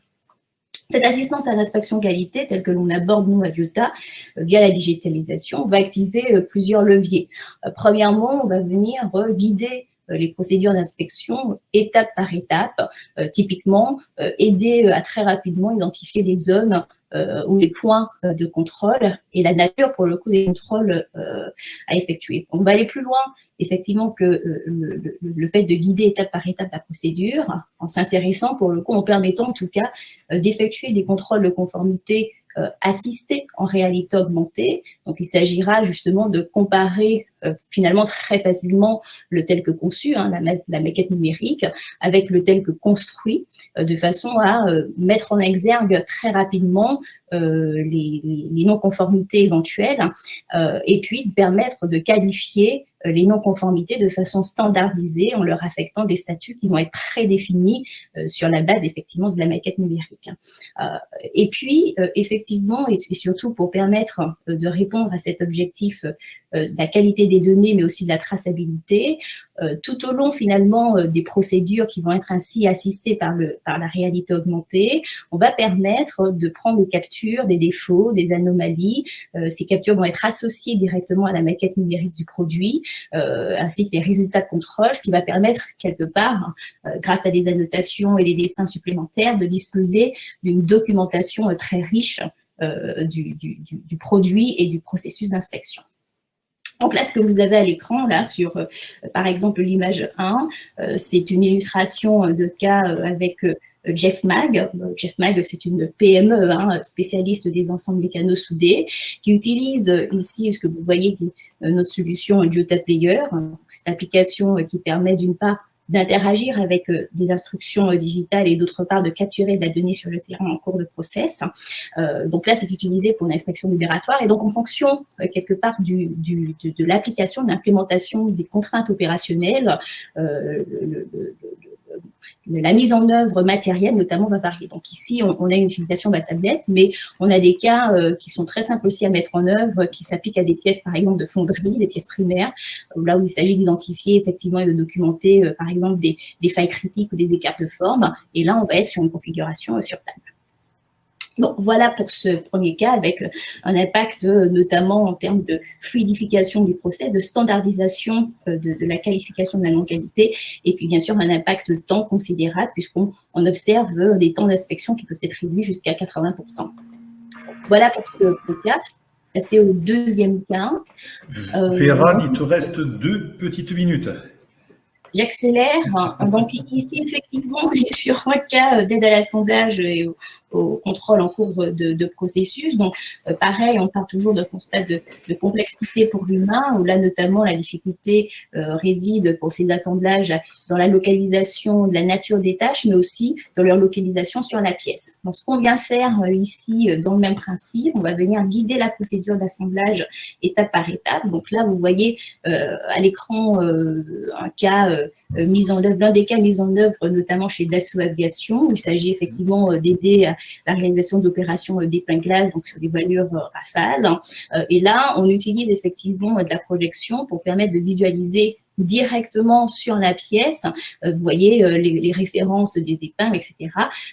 cette assistance à l'inspection qualité, telle que l'on aborde, nous, à Diota, via la digitalisation, va activer plusieurs leviers. Premièrement, on va venir guider les procédures d'inspection étape par étape, typiquement aider à très rapidement identifier les zones ou les points de contrôle et la nature, pour le coup, des contrôles à effectuer. On va aller plus loin, effectivement, que le fait de guider étape par étape la procédure, en s'intéressant, pour le coup, en permettant en tout cas d'effectuer des contrôles de conformité assistés en réalité augmentée. Donc, il s'agira justement de comparer finalement très facilement le tel que conçu, hein, la maquette numérique, avec le tel que construit, de façon à mettre en exergue très rapidement les non-conformités éventuelles, et puis de permettre de qualifier les non-conformités de façon standardisée en leur affectant des statuts qui vont être prédéfinis sur la base effectivement de la maquette numérique. Et puis, effectivement, et surtout pour permettre de répondre à cet objectif de la qualité des données, mais aussi de la traçabilité, tout au long finalement des procédures qui vont être ainsi assistées par la réalité augmentée, on va permettre de prendre des captures, des défauts, des anomalies. Ces captures vont être associées directement à la maquette numérique du produit, ainsi que les résultats de contrôle, ce qui va permettre quelque part, grâce à des annotations et des dessins supplémentaires, de disposer d'une documentation très riche du produit et du processus d'inspection. Donc là, ce que vous avez à l'écran, là, sur, par exemple, l'image 1, c'est une illustration de cas avec Jeff Mag. Jeff Mag, c'est une PME, hein, spécialiste des ensembles mécano-soudés, qui utilise ici, ce que vous voyez, notre solution Geota Player, cette application qui permet d'une part d'interagir avec des instructions digitales et d'autre part de capturer de la donnée sur le terrain en cours de process. Donc là, c'est utilisé pour l'inspection libératoire et donc en fonction quelque part de l'application, de l'implémentation des contraintes opérationnelles, la mise en œuvre matérielle notamment va varier. Donc ici, on a une utilisation de la tablette, mais on a des cas qui sont très simples aussi à mettre en œuvre, qui s'appliquent à des pièces, par exemple, de fonderie, des pièces primaires, là où il s'agit d'identifier effectivement et de documenter, par exemple, des failles critiques ou des écarts de forme. Et là, on va être sur une configuration sur table. Donc voilà pour ce premier cas, avec un impact notamment en termes de fluidification du procès, de standardisation de la qualification de la non-qualité, et puis bien sûr un impact de temps considérable puisqu'on observe des temps d'inspection qui peuvent être réduits jusqu'à 80%. Voilà pour ce cas. Passer au deuxième cas.
Vera, il te reste 2 petites minutes.
J'accélère. Donc ici, effectivement, sur un cas d'aide à l'assemblage et au contrôle en cours de processus. Donc, pareil, on part toujours d'un constat de complexité pour l'humain, où là, notamment, la difficulté réside pour ces assemblages dans la localisation de la nature des tâches, mais aussi dans leur localisation sur la pièce. Donc, ce qu'on vient faire ici, dans le même principe, on va venir guider la procédure d'assemblage étape par étape. Donc là, vous voyez à l'écran un cas mis en œuvre, l'un des cas mis en œuvre, notamment chez Dassault Aviation, où il s'agit effectivement d'aider à la réalisation d'opérations d'épinglage, donc sur les voilures Rafale. Et là, on utilise effectivement de la projection pour permettre de visualiser directement sur la pièce, vous voyez les références des épingles, etc.,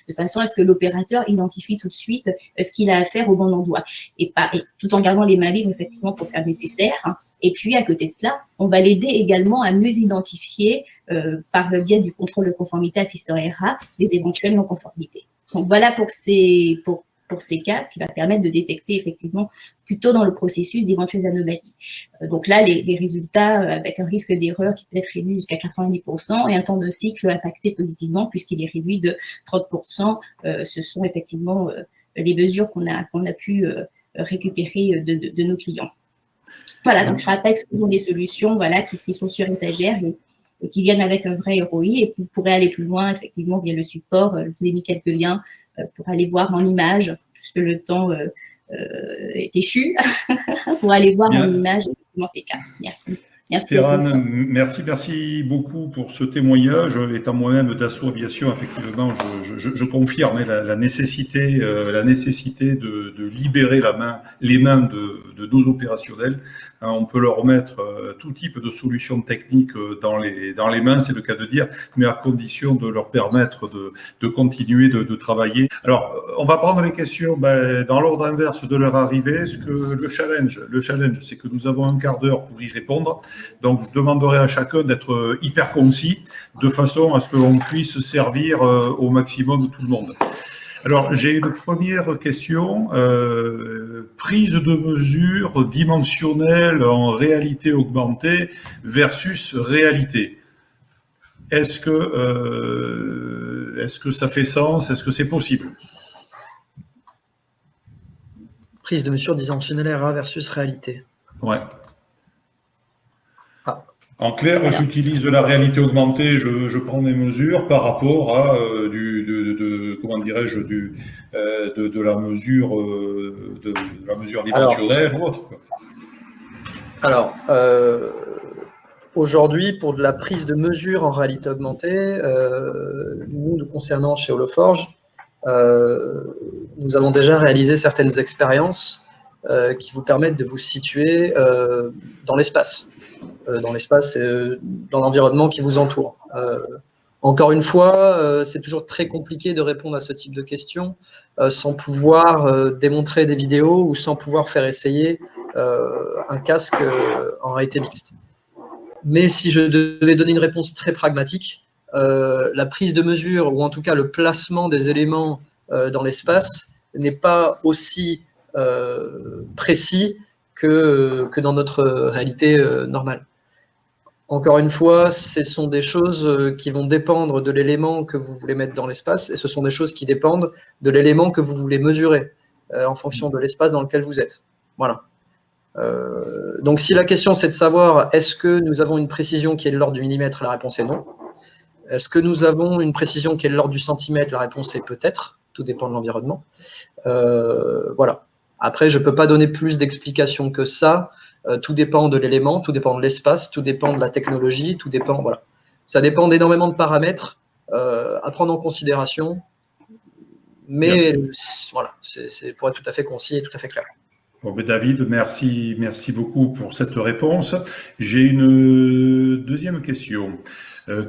de façon à ce que l'opérateur identifie tout de suite ce qu'il a à faire au bon endroit, et tout en gardant les mains libres, effectivement, pour faire le nécessaire. Et puis, à côté de cela, on va l'aider également à mieux identifier, par le biais du contrôle de conformité assistant RA, les éventuelles non-conformités. Donc, voilà pour ces cas, ce qui va permettre de détecter effectivement plutôt dans le processus d'éventuelles anomalies. Donc là, les résultats avec un risque d'erreur qui peut être réduit jusqu'à 90% et un temps de cycle impacté positivement puisqu'il est réduit de 30%. Ce sont effectivement les mesures qu'on a pu récupérer de nos clients. Voilà, donc je rappelle que ce sont des solutions qui sont sur étagère et qui viennent avec un vrai ROI, et vous pourrez aller plus loin effectivement via le support. Je vous ai mis quelques liens pour aller voir en image, puisque le temps est échu, pour aller voir en image effectivement ces cas. Merci.
Terrane, merci beaucoup pour ce témoignage. Étant moi-même Dassault Aviation, effectivement, je confirme la nécessité de libérer les mains de nos opérationnels. On peut leur mettre tout type de solutions techniques dans les mains, c'est le cas de dire, mais à condition de leur permettre de continuer de travailler. Alors, on va prendre les questions dans l'ordre inverse de leur arrivée. Le challenge, c'est que nous avons un quart d'heure pour y répondre. Donc, je demanderai à chacun d'être hyper concis, de façon à ce que l'on puisse servir au maximum tout le monde. Alors, j'ai une première question. Prise de mesure dimensionnelle en réalité augmentée versus réalité. Est-ce que ça fait sens? Est-ce que c'est possible?
Prise de mesure dimensionnelle RA versus réalité.
Ouais.
Ah.
En clair, j'utilise la réalité augmentée, je prends des mesures par rapport à comment dirais-je, de la mesure dimensionnelle ou autre.
Alors, aujourd'hui, pour de la prise de mesure en réalité augmentée, nous concernant chez Holoforge, nous avons déjà réalisé certaines expériences qui vous permettent de vous situer dans l'espace, dans l'environnement qui vous entoure. Encore une fois, c'est toujours très compliqué de répondre à ce type de questions sans pouvoir démontrer des vidéos ou sans pouvoir faire essayer un casque en réalité mixte. Mais si je devais donner une réponse très pragmatique, la prise de mesure, ou en tout cas le placement des éléments dans l'espace, n'est pas aussi précis que dans notre réalité normale. Encore une fois, ce sont des choses qui vont dépendre de l'élément que vous voulez mettre dans l'espace, et ce sont des choses qui dépendent de l'élément que vous voulez mesurer en fonction de l'espace dans lequel vous êtes. Voilà. Donc si la question c'est de savoir est-ce que nous avons une précision qui est de l'ordre du millimètre, la réponse est non. Est-ce que nous avons une précision qui est de l'ordre du centimètre, la réponse est peut-être, tout dépend de l'environnement. Voilà. Après, je ne peux pas donner plus d'explications que ça. Tout dépend de l'élément, tout dépend de l'espace, tout dépend de la technologie, tout dépend, voilà. Ça dépend d'énormément de paramètres à prendre en considération, mais voilà, c'est pour être tout à fait concis et tout à fait clair.
Bon, ben David, merci beaucoup pour cette réponse. J'ai une deuxième question.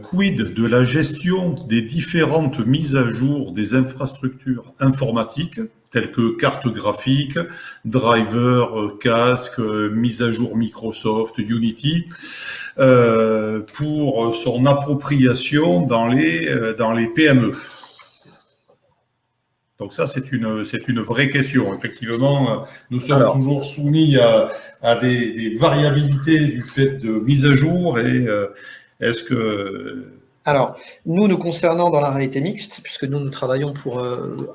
Quid de la gestion des différentes mises à jour des infrastructures informatiques, telles que cartes graphiques, drivers, casques, mise à jour Microsoft, Unity, pour son appropriation dans les PME? Donc ça, c'est une vraie question. Effectivement, nous sommes toujours soumis à des variabilités du fait de mise à jour. Et est-ce que...
Alors, nous concernant dans la réalité mixte, puisque nous travaillons pour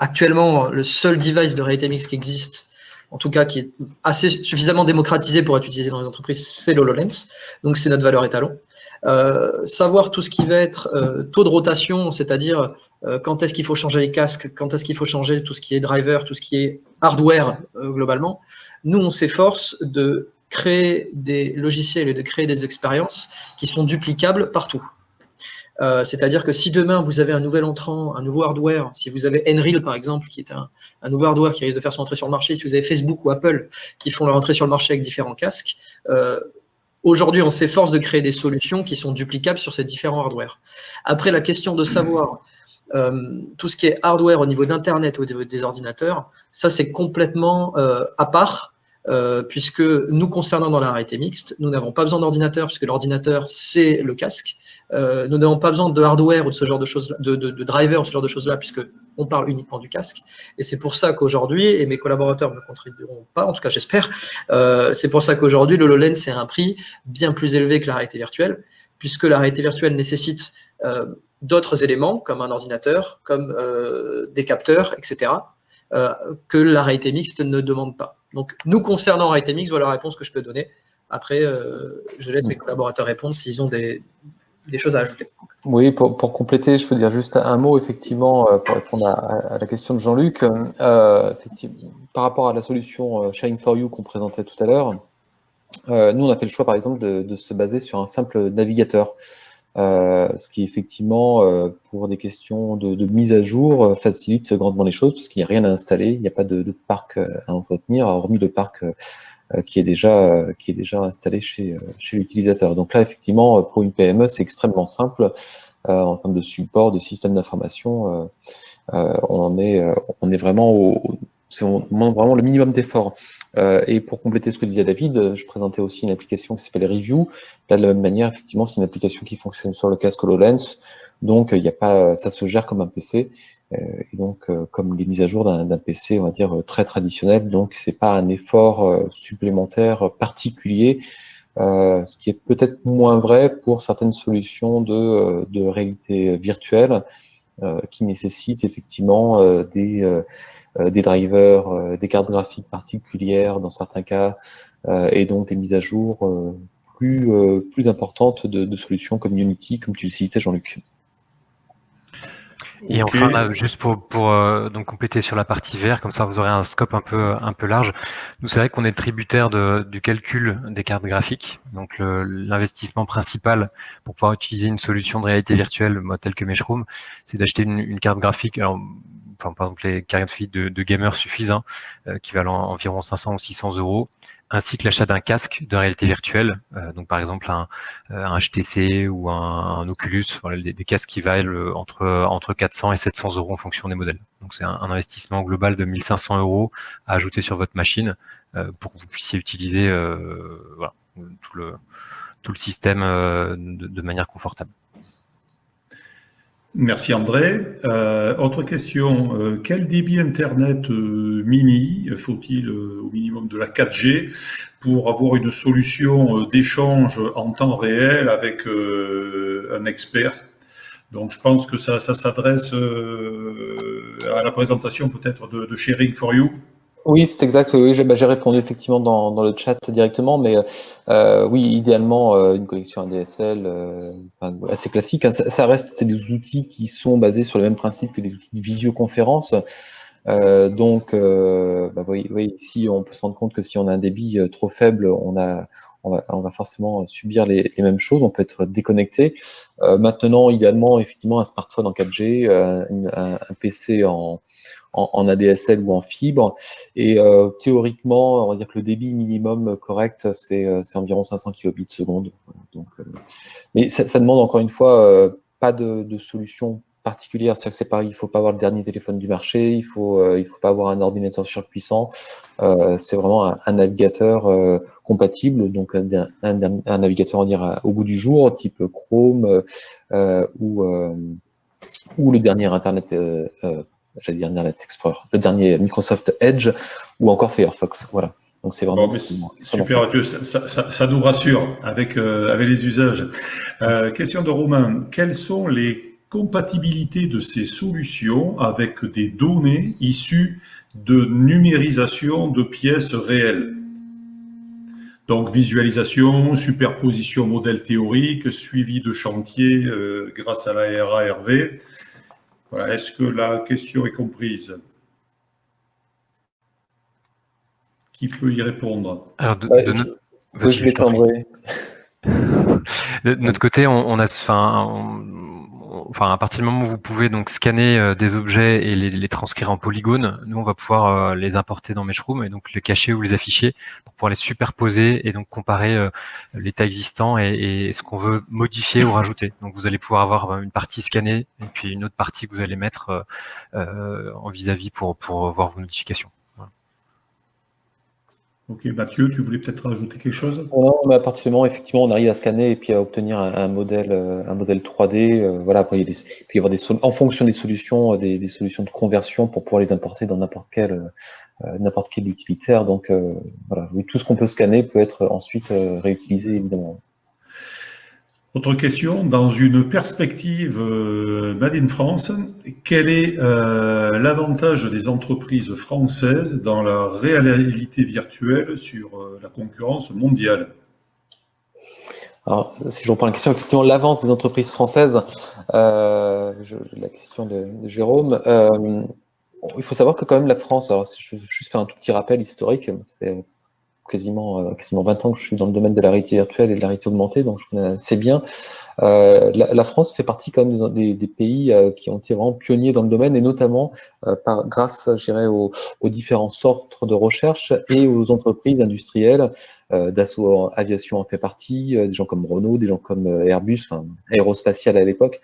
actuellement le seul device de réalité mixte qui existe, en tout cas qui est assez suffisamment démocratisé pour être utilisé dans les entreprises, c'est l'HoloLens. Donc c'est notre valeur étalon. Savoir tout ce qui va être taux de rotation, c'est-à-dire quand est-ce qu'il faut changer les casques, quand est-ce qu'il faut changer tout ce qui est driver, tout ce qui est hardware globalement. Nous, on s'efforce de créer des logiciels et de créer des expériences qui sont duplicables partout. C'est-à-dire que si demain vous avez un nouvel entrant, un nouveau hardware, si vous avez Nreal par exemple, qui est un nouveau hardware qui risque de faire son entrée sur le marché, si vous avez Facebook ou Apple qui font leur entrée sur le marché avec différents casques, aujourd'hui, on s'efforce de créer des solutions qui sont duplicables sur ces différents hardware. Après, la question de savoir tout ce qui est hardware au niveau d'Internet, au niveau des ordinateurs, ça c'est complètement à part, puisque nous concernant dans la réalité mixte, nous n'avons pas besoin d'ordinateur, puisque l'ordinateur c'est le casque. Nous n'avons pas besoin de hardware ou de ce genre de choses, de driver ou ce genre de choses-là, puisque on parle uniquement du casque. Et c'est pour ça qu'aujourd'hui, et mes collaborateurs ne me contrediront pas, en tout cas j'espère, c'est pour ça qu'aujourd'hui le HoloLens c'est un prix bien plus élevé que la réalité virtuelle, puisque la réalité virtuelle nécessite d'autres éléments, comme un ordinateur, comme des capteurs, etc., que la réalité mixte ne demande pas. Donc nous concernant réalité mixte, voilà la réponse que je peux donner. Après, je laisse mes collaborateurs répondre s'ils ont des choses à ajouter.
Oui, pour compléter, je peux dire juste un mot, effectivement, pour répondre à la question de Jean-Luc. Effectivement, par rapport à la solution Shine4You qu'on présentait tout à l'heure, nous, on a fait le choix, par exemple, de se baser sur un simple navigateur, ce qui, effectivement, pour des questions de mise à jour, facilite grandement les choses, parce qu'il n'y a rien à installer, il n'y a pas de parc à entretenir, hormis le parc qui est déjà installé chez l'utilisateur. Donc là, effectivement, pour une PME, c'est extrêmement simple en termes de support, de système d'information. On est vraiment on demande vraiment le minimum d'effort. Et pour compléter ce que disait David, je présentais aussi une application qui s'appelle Review. Là, de la même manière, effectivement, c'est une application qui fonctionne sur le casque HoloLens. Donc, il n'y a pas, ça se gère comme un PC. Et donc, comme les mises à jour d'un PC, on va dire, très traditionnel, donc c'est pas un effort supplémentaire particulier, ce qui est peut-être moins vrai pour certaines solutions de réalité virtuelle qui nécessitent effectivement des drivers, des cartes graphiques particulières dans certains cas, et donc des mises à jour plus importantes de solutions comme Unity, comme tu le citais, Jean-Luc.
Et
Ok.
enfin, là, juste pour donc compléter sur la partie VR, comme ça vous aurez un scope un peu large. Nous, c'est vrai qu'on est tributaire du calcul des cartes graphiques. Donc l'investissement principal pour pouvoir utiliser une solution de réalité virtuelle telle que Meshroom, c'est d'acheter une carte graphique. Alors, par exemple, les cartes graphiques de gamers suffisent, qui valent environ 500 ou 600 euros, ainsi que l'achat d'un casque de réalité virtuelle. Donc par exemple un HTC ou un Oculus, voilà, des casques qui valent entre 400 et 700 euros en fonction des modèles. Donc c'est un investissement global de 1500 euros à ajouter sur votre machine pour que vous puissiez utiliser voilà, tout le système de manière confortable.
Merci André. Autre question, quel débit Internet mini faut-il au minimum de la 4G pour avoir une solution d'échange en temps réel avec un expert? Donc je pense que ça s'adresse à la présentation peut-être de Sharing for You.
Oui, c'est exact. Oui, j'ai répondu effectivement dans le chat directement, mais oui, idéalement une connexion ADSL assez classique, hein. Ça reste des outils qui sont basés sur le même principe que des outils de visioconférence. Donc, oui, ici, on peut se rendre compte que si on a un débit trop faible, on va forcément subir les mêmes choses. On peut être déconnecté. Maintenant, idéalement, effectivement, un smartphone en 4G, un PC en ADSL ou en fibre. Et théoriquement, on va dire que le débit minimum correct, c'est environ 500 kilobits seconde. Donc, mais ça demande encore une fois pas de solution particulière. C'est-à-dire que c'est pareil, il faut pas avoir le dernier téléphone du marché, il faut pas avoir un ordinateur surpuissant. C'est vraiment un navigateur compatible, donc un navigateur, on dirait, au bout du jour, type Chrome ou le dernier Internet. J'allais dire Internet Explorer, le dernier Microsoft Edge ou encore Firefox. Voilà. Donc c'est vraiment
super, Mathieu, ça nous rassure avec les usages. Question de Romain, quelles sont les compatibilités de ces solutions avec des données issues de numérisation de pièces réelles? Donc visualisation, superposition modèle théorique, suivi de chantier grâce à la RARV. Voilà, est-ce que la question est comprise? Qui peut y répondre?
Alors,
je vais t'envoyer.
De notre côté, on a, à partir du moment où vous pouvez donc scanner des objets et les transcrire en polygones, nous on va pouvoir les importer dans Meshroom et donc les cacher ou les afficher pour pouvoir les superposer et donc comparer l'état existant et ce qu'on veut modifier ou rajouter. Donc vous allez pouvoir avoir une partie scannée et puis une autre partie que vous allez mettre en vis-à-vis pour voir vos modifications. Voilà.
Ok, Mathieu, tu voulais peut-être rajouter quelque chose?
Non, mais à partir du moment, effectivement, on arrive à scanner et puis à obtenir un modèle 3D. Voilà, après, il peut y avoir en fonction des solutions, des solutions de conversion pour pouvoir les importer dans n'importe quel utilitaire. Donc, voilà, oui, tout ce qu'on peut scanner peut être ensuite réutilisé, évidemment.
Autre question, dans une perspective Made in France, quel est l'avantage des entreprises françaises dans la réalité virtuelle sur la concurrence mondiale?
Alors, si je reprends la question, effectivement, l'avance des entreprises françaises, la question de Jérôme, il faut savoir que quand même la France, alors je vais juste faire un tout petit rappel historique, ça fait quasiment 20 ans que je suis dans le domaine de la réalité virtuelle et de la réalité augmentée, donc je connais assez bien. La France fait partie quand même des pays qui ont été vraiment pionniers dans le domaine et notamment grâce, je dirais, aux différents centres de recherche et aux entreprises industrielles. Dassault Aviation en fait partie, des gens comme Renault, des gens comme Airbus, enfin, Aérospatiale à l'époque.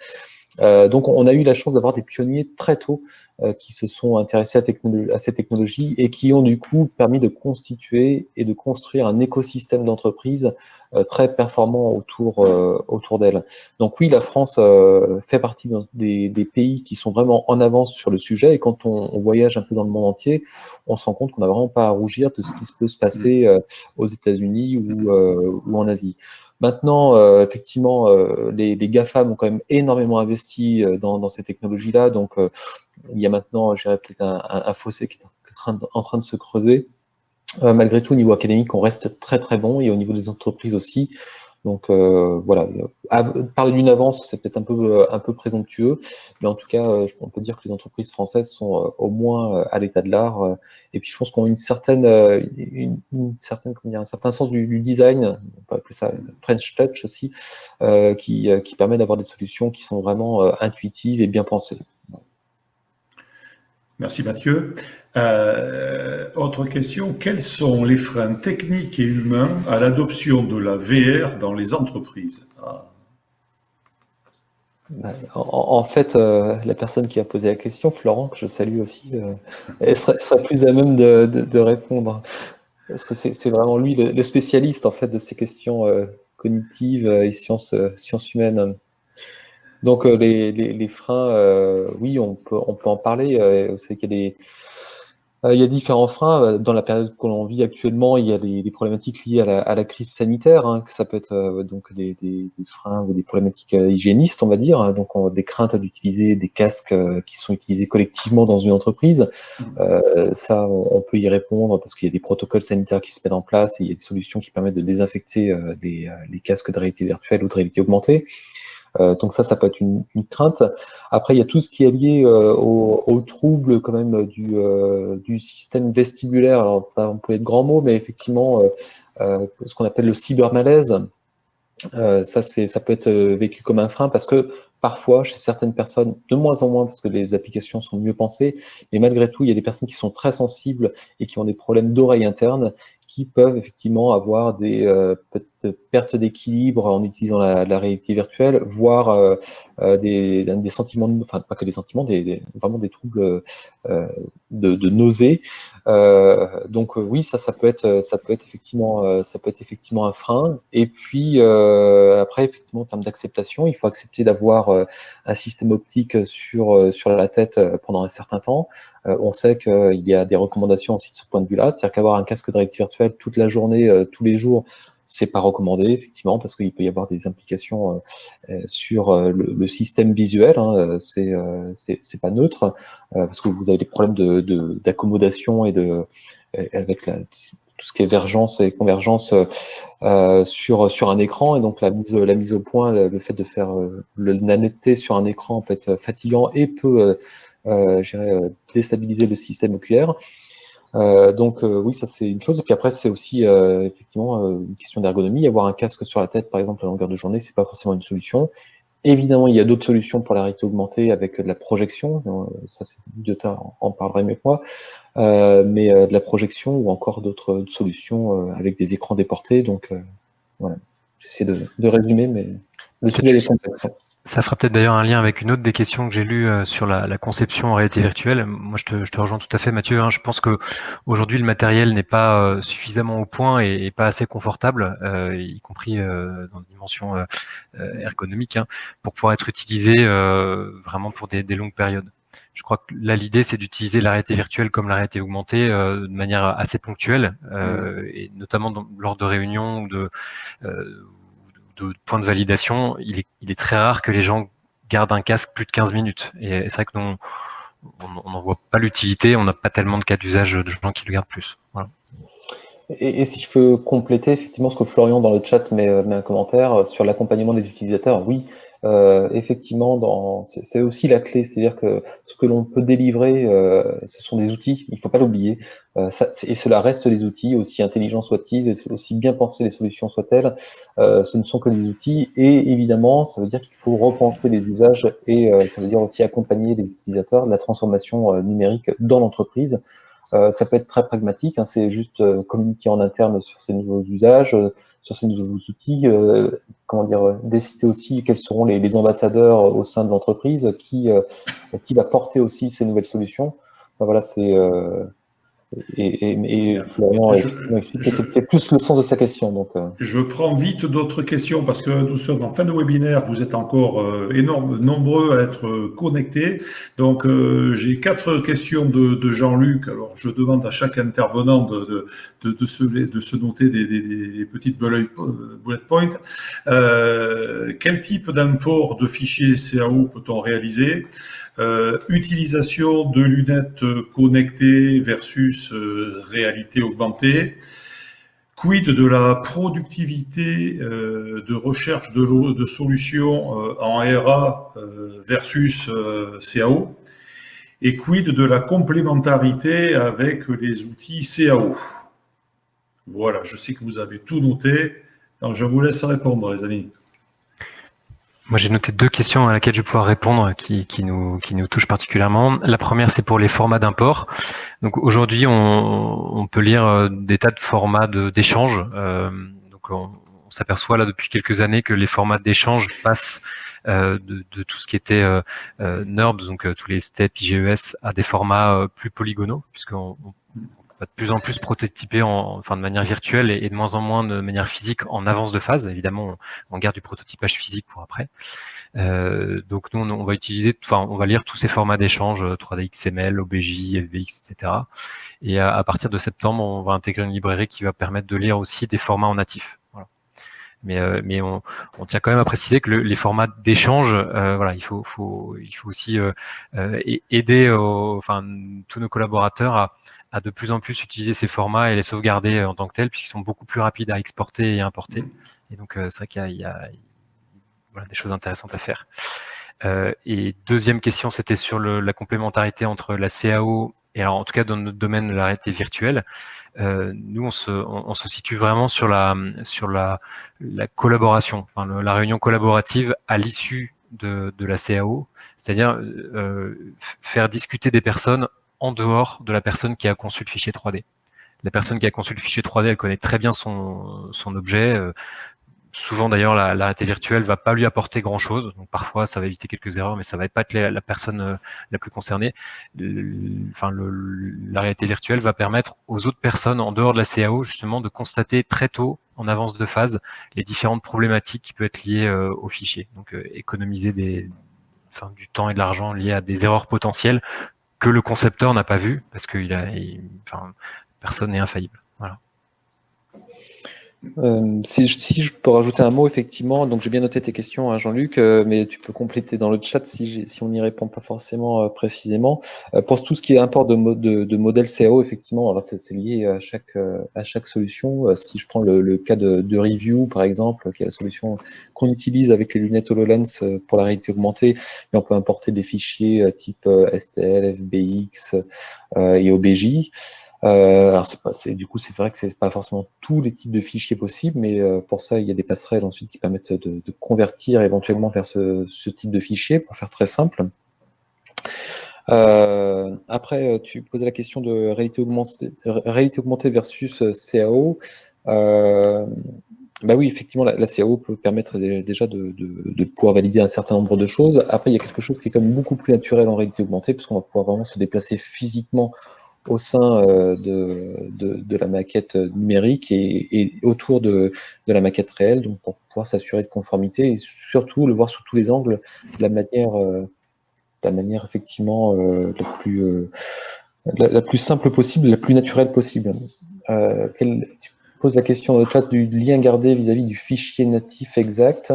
Donc, on a eu la chance d'avoir des pionniers très tôt qui se sont intéressés à ces technologies et qui ont du coup permis de constituer et de construire un écosystème d'entreprises très performant autour d'elles. Donc oui, la France fait partie des pays qui sont vraiment en avance sur le sujet, et quand on voyage un peu dans le monde entier, on se rend compte qu'on n'a vraiment pas à rougir de ce qui peut se passer aux États-Unis ou en Asie. Maintenant, effectivement, les GAFAM ont quand même énormément investi dans ces technologies-là. Donc, il y a maintenant, je dirais, peut-être un fossé qui est en train de se creuser. Malgré tout, au niveau académique, on reste très très bon, et au niveau des entreprises aussi. Donc voilà, parler d'une avance, c'est peut-être un peu présomptueux, mais en tout cas, on peut dire que les entreprises françaises sont au moins à l'état de l'art. Et puis je pense qu'on a un certain sens du design, on peut appeler ça French Touch aussi, qui permet d'avoir des solutions qui sont vraiment intuitives et bien pensées.
Merci Mathieu. Autre question, quels sont les freins techniques et humains à l'adoption de la VR dans les entreprises?
En fait, la personne qui a posé la question, Florent, que je salue aussi, elle serait plus à même de répondre. Parce que c'est vraiment lui le spécialiste en fait de ces questions cognitives et sciences humaines. Donc les freins, oui, on peut en parler. Vous savez qu'il y a il y a différents freins. Dans la période que l'on vit actuellement, il y a des problématiques liées à la crise sanitaire, hein, que ça peut être donc des freins ou des problématiques hygiénistes, on va dire. Hein. Donc des craintes d'utiliser des casques qui sont utilisés collectivement dans une entreprise. Ça, on peut y répondre parce qu'il y a des protocoles sanitaires qui se mettent en place, et il y a des solutions qui permettent de désinfecter les casques de réalité virtuelle ou de réalité augmentée. Donc ça peut être une crainte. Après, il y a tout ce qui est lié aux troubles quand même du système vestibulaire. Alors, pas employer de grands mots, mais effectivement, ce qu'on appelle le cybermalaise, ça peut être vécu comme un frein, parce que parfois, chez certaines personnes, de moins en moins, parce que les applications sont mieux pensées, mais malgré tout, il y a des personnes qui sont très sensibles et qui ont des problèmes d'oreille interne, qui peuvent effectivement avoir des pertes d'équilibre en utilisant la réalité virtuelle, voire des sentiments, enfin pas que des sentiments, vraiment des troubles de nausée. Donc oui, ça peut être effectivement un frein. Et puis après, effectivement, en termes d'acceptation, il faut accepter d'avoir un système optique sur la tête pendant un certain temps. On sait qu'il y a des recommandations aussi de ce point de vue-là, c'est-à-dire qu'avoir un casque de réalité virtuelle toute la journée, tous les jours, c'est pas recommandé, effectivement, parce qu'il peut y avoir des implications sur le système visuel. Hein, c'est pas neutre, parce que vous avez des problèmes d'accommodation et avec tout ce qui est vergence et convergence sur un écran, et donc la mise au point, le fait de faire la netteté sur un écran peut être fatigant et peut déstabiliser le système oculaire. Donc oui, ça c'est une chose. Et puis après, c'est aussi effectivement une question d'ergonomie. Avoir un casque sur la tête, par exemple, à longueur de journée, c'est pas forcément une solution. Évidemment, il y a d'autres solutions pour la réalité augmentée avec de la projection. Ça, c'est Lyota en parlerait mieux que moi. Mais de la projection, ou encore d'autres solutions avec des écrans déportés. Donc voilà, j'essaie de résumer, mais le sujet est complexe.
Ça fera peut-être d'ailleurs un lien avec une autre des questions que j'ai lues sur la conception en réalité virtuelle. Moi, je te rejoins tout à fait, Mathieu. Hein. Je pense que aujourd'hui le matériel n'est pas suffisamment au point et pas assez confortable, y compris dans des dimensions ergonomiques, hein, pour pouvoir être utilisé vraiment pour des longues périodes. Je crois que là, l'idée, c'est d'utiliser la réalité virtuelle comme la réalité augmentée de manière assez ponctuelle, et notamment lors de réunions ou de points de validation. Il est très rare que les gens gardent un casque plus de 15 minutes. Et c'est vrai que nous, on n'en voit pas l'utilité, on n'a pas tellement de cas d'usage de gens qui le gardent plus. Voilà.
Et si je peux compléter effectivement ce que Florian dans le chat met un commentaire sur l'accompagnement des utilisateurs, oui, effectivement, c'est aussi la clé, c'est-à-dire que ce que l'on peut délivrer, ce sont des outils, il ne faut pas l'oublier, et cela reste des outils, aussi intelligents soient-ils, aussi bien pensées les solutions soient-elles, ce ne sont que des outils, et évidemment, ça veut dire qu'il faut repenser les usages, et ça veut dire aussi accompagner les utilisateurs de la transformation numérique dans l'entreprise. Ça peut être très pragmatique, hein, c'est juste communiquer en interne sur ces nouveaux usages, ces nouveaux outils, comment dire, décider aussi quels seront les ambassadeurs au sein de l'entreprise, qui va porter aussi ces nouvelles solutions. Enfin, voilà, c'est et Florian m'explique que c'était plus le sens de sa question. Donc,
je prends vite d'autres questions parce que nous sommes en fin de webinaire. Vous êtes encore nombreux à être connectés. Donc, j'ai 4 questions de Jean-Luc. Alors, je demande à chaque intervenant de se noter des petites bullet points. Quel type d'import de fichiers CAO peut-on réaliser? Utilisation de lunettes connectées versus réalité augmentée. Quid de la productivité de recherche de solutions en RA versus CAO? Et quid de la complémentarité avec les outils CAO? Voilà, je sais que vous avez tout noté. Donc, je vous laisse répondre, les amis.
Moi, j'ai noté 2 questions à laquelle je vais pouvoir répondre qui nous touchent particulièrement. La première, c'est pour les formats d'import. Donc aujourd'hui, on peut lire des tas de formats d'échange. Donc on s'aperçoit là depuis quelques années que les formats d'échange passent de tout ce qui était NURBS, donc tous les STEP, IGES, à des formats plus polygonaux, puisqu'on va de plus en plus prototyper de manière virtuelle et de moins en moins de manière physique en avance de phase. Évidemment, on garde du prototypage physique pour après. Donc nous, on va utiliser, on va lire tous ces formats d'échange 3D XML, OBJ, FBX, etc. Et à partir de septembre, on va intégrer une librairie qui va permettre de lire aussi des formats en natif. Voilà. Mais on tient quand même à préciser que les formats d'échange, voilà, il faut aussi aider tous nos collaborateurs à de plus en plus utiliser ces formats et les sauvegarder en tant que tels, puisqu'ils sont beaucoup plus rapides à exporter et à importer. Et donc, c'est vrai qu'il y a voilà, des choses intéressantes à faire. Et deuxième question, c'était sur la complémentarité entre la CAO et, alors en tout cas dans notre domaine de la réalité virtuelle. Nous, on se situe vraiment sur la collaboration, la réunion collaborative à l'issue de la CAO, c'est-à-dire faire discuter des personnes en dehors de la personne qui a conçu le fichier 3D. La personne qui a conçu le fichier 3D, elle connaît très bien son objet. Souvent d'ailleurs, la réalité virtuelle va pas lui apporter grand-chose. Donc parfois, ça va éviter quelques erreurs, mais ça va pas être la personne la plus concernée. La réalité virtuelle va permettre aux autres personnes en dehors de la CAO justement de constater très tôt, en avance de phase, les différentes problématiques qui peuvent être liées au fichier. Donc économiser du temps et de l'argent liés à des erreurs potentielles que le concepteur n'a pas vu parce que personne n'est infaillible. Voilà.
Si je peux rajouter un mot, effectivement, donc j'ai bien noté tes questions, hein, Jean-Luc, mais tu peux compléter dans le chat si on n'y répond pas forcément précisément. Pour tout ce qui est import de modèles CAO, effectivement, alors c'est lié à chaque solution. Si je prends le cas de Review, par exemple, qui est la solution qu'on utilise avec les lunettes HoloLens pour la réalité augmentée, mais on peut importer des fichiers type STL, FBX et OBJ. Alors du coup, c'est vrai que c'est pas forcément tous les types de fichiers possibles, mais pour ça, il y a des passerelles ensuite qui permettent de convertir éventuellement vers ce type de fichier, pour faire très simple. Après, tu posais la question de réalité augmentée versus CAO. Bah oui, effectivement, la CAO peut permettre déjà de pouvoir valider un certain nombre de choses. Après, il y a quelque chose qui est quand même beaucoup plus naturel en réalité augmentée, puisqu'on va pouvoir vraiment se déplacer physiquement au sein de la maquette numérique et autour de la maquette réelle, donc pour pouvoir s'assurer de conformité et surtout le voir sous tous les angles de la manière effectivement la plus simple possible, la plus naturelle possible. Tu poses la question dans le chat du lien gardé vis-à-vis du fichier natif exact.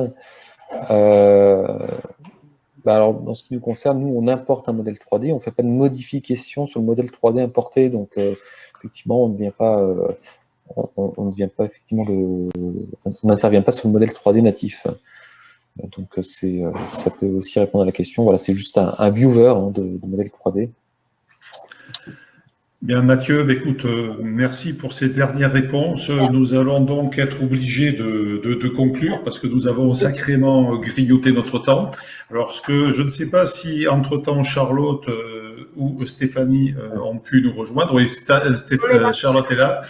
Alors, dans ce qui nous concerne, nous, on importe un modèle 3D, on ne fait pas de modification sur le modèle 3D importé, donc effectivement, on n'intervient pas sur le modèle 3D natif. Donc, ça peut aussi répondre à la question. Voilà, c'est juste un viewer de modèle 3D.
Bien, Mathieu, écoute, merci pour ces dernières réponses. Nous allons donc être obligés de conclure parce que nous avons sacrément grignoté notre temps. Alors, je ne sais pas si entre-temps Charlotte ou Stéphanie ont pu nous rejoindre. Oui, Charlotte est là.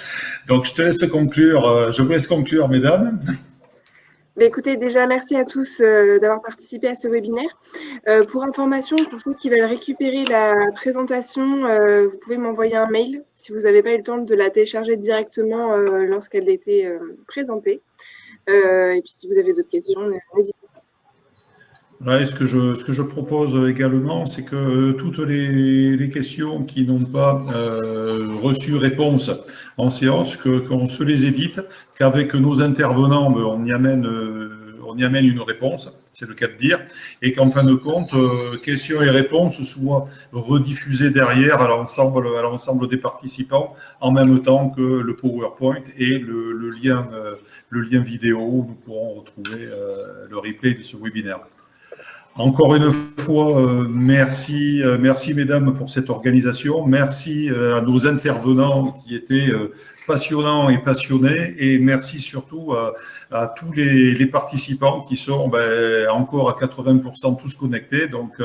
Donc, je vous laisse conclure, mesdames.
Écoutez, déjà, merci à tous d'avoir participé à ce webinaire. Pour information, pour ceux qui veulent récupérer la présentation, vous pouvez m'envoyer un mail si vous n'avez pas eu le temps de la télécharger directement lorsqu'elle était présentée. Et puis, si vous avez d'autres questions, n'hésitez pas.
Là, ce que je propose également, c'est que toutes les questions qui n'ont pas reçu réponse en séance, qu'on se les édite, qu'avec nos intervenants, on y amène une réponse, c'est le cas de dire, et qu'en fin de compte, questions et réponses soient rediffusées derrière à l'ensemble des participants, en même temps que le PowerPoint et le lien vidéo où nous pourrons retrouver le replay de ce webinaire. Encore une fois, merci mesdames pour cette organisation. Merci à nos intervenants qui étaient passionnants et passionnés. Et merci surtout à tous les participants qui sont encore à 80% tous connectés. Donc,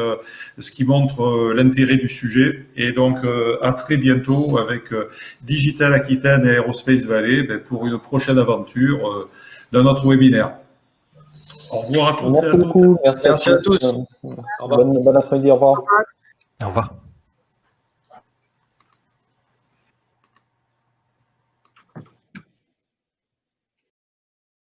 ce qui montre l'intérêt du sujet. Et donc, à très bientôt avec Digital Aquitaine et Aerospace Valley pour une prochaine aventure dans notre webinaire. Au revoir à tous.
Merci beaucoup. Merci à tous.
Au revoir.
Bon après-midi. Au revoir.
Au revoir.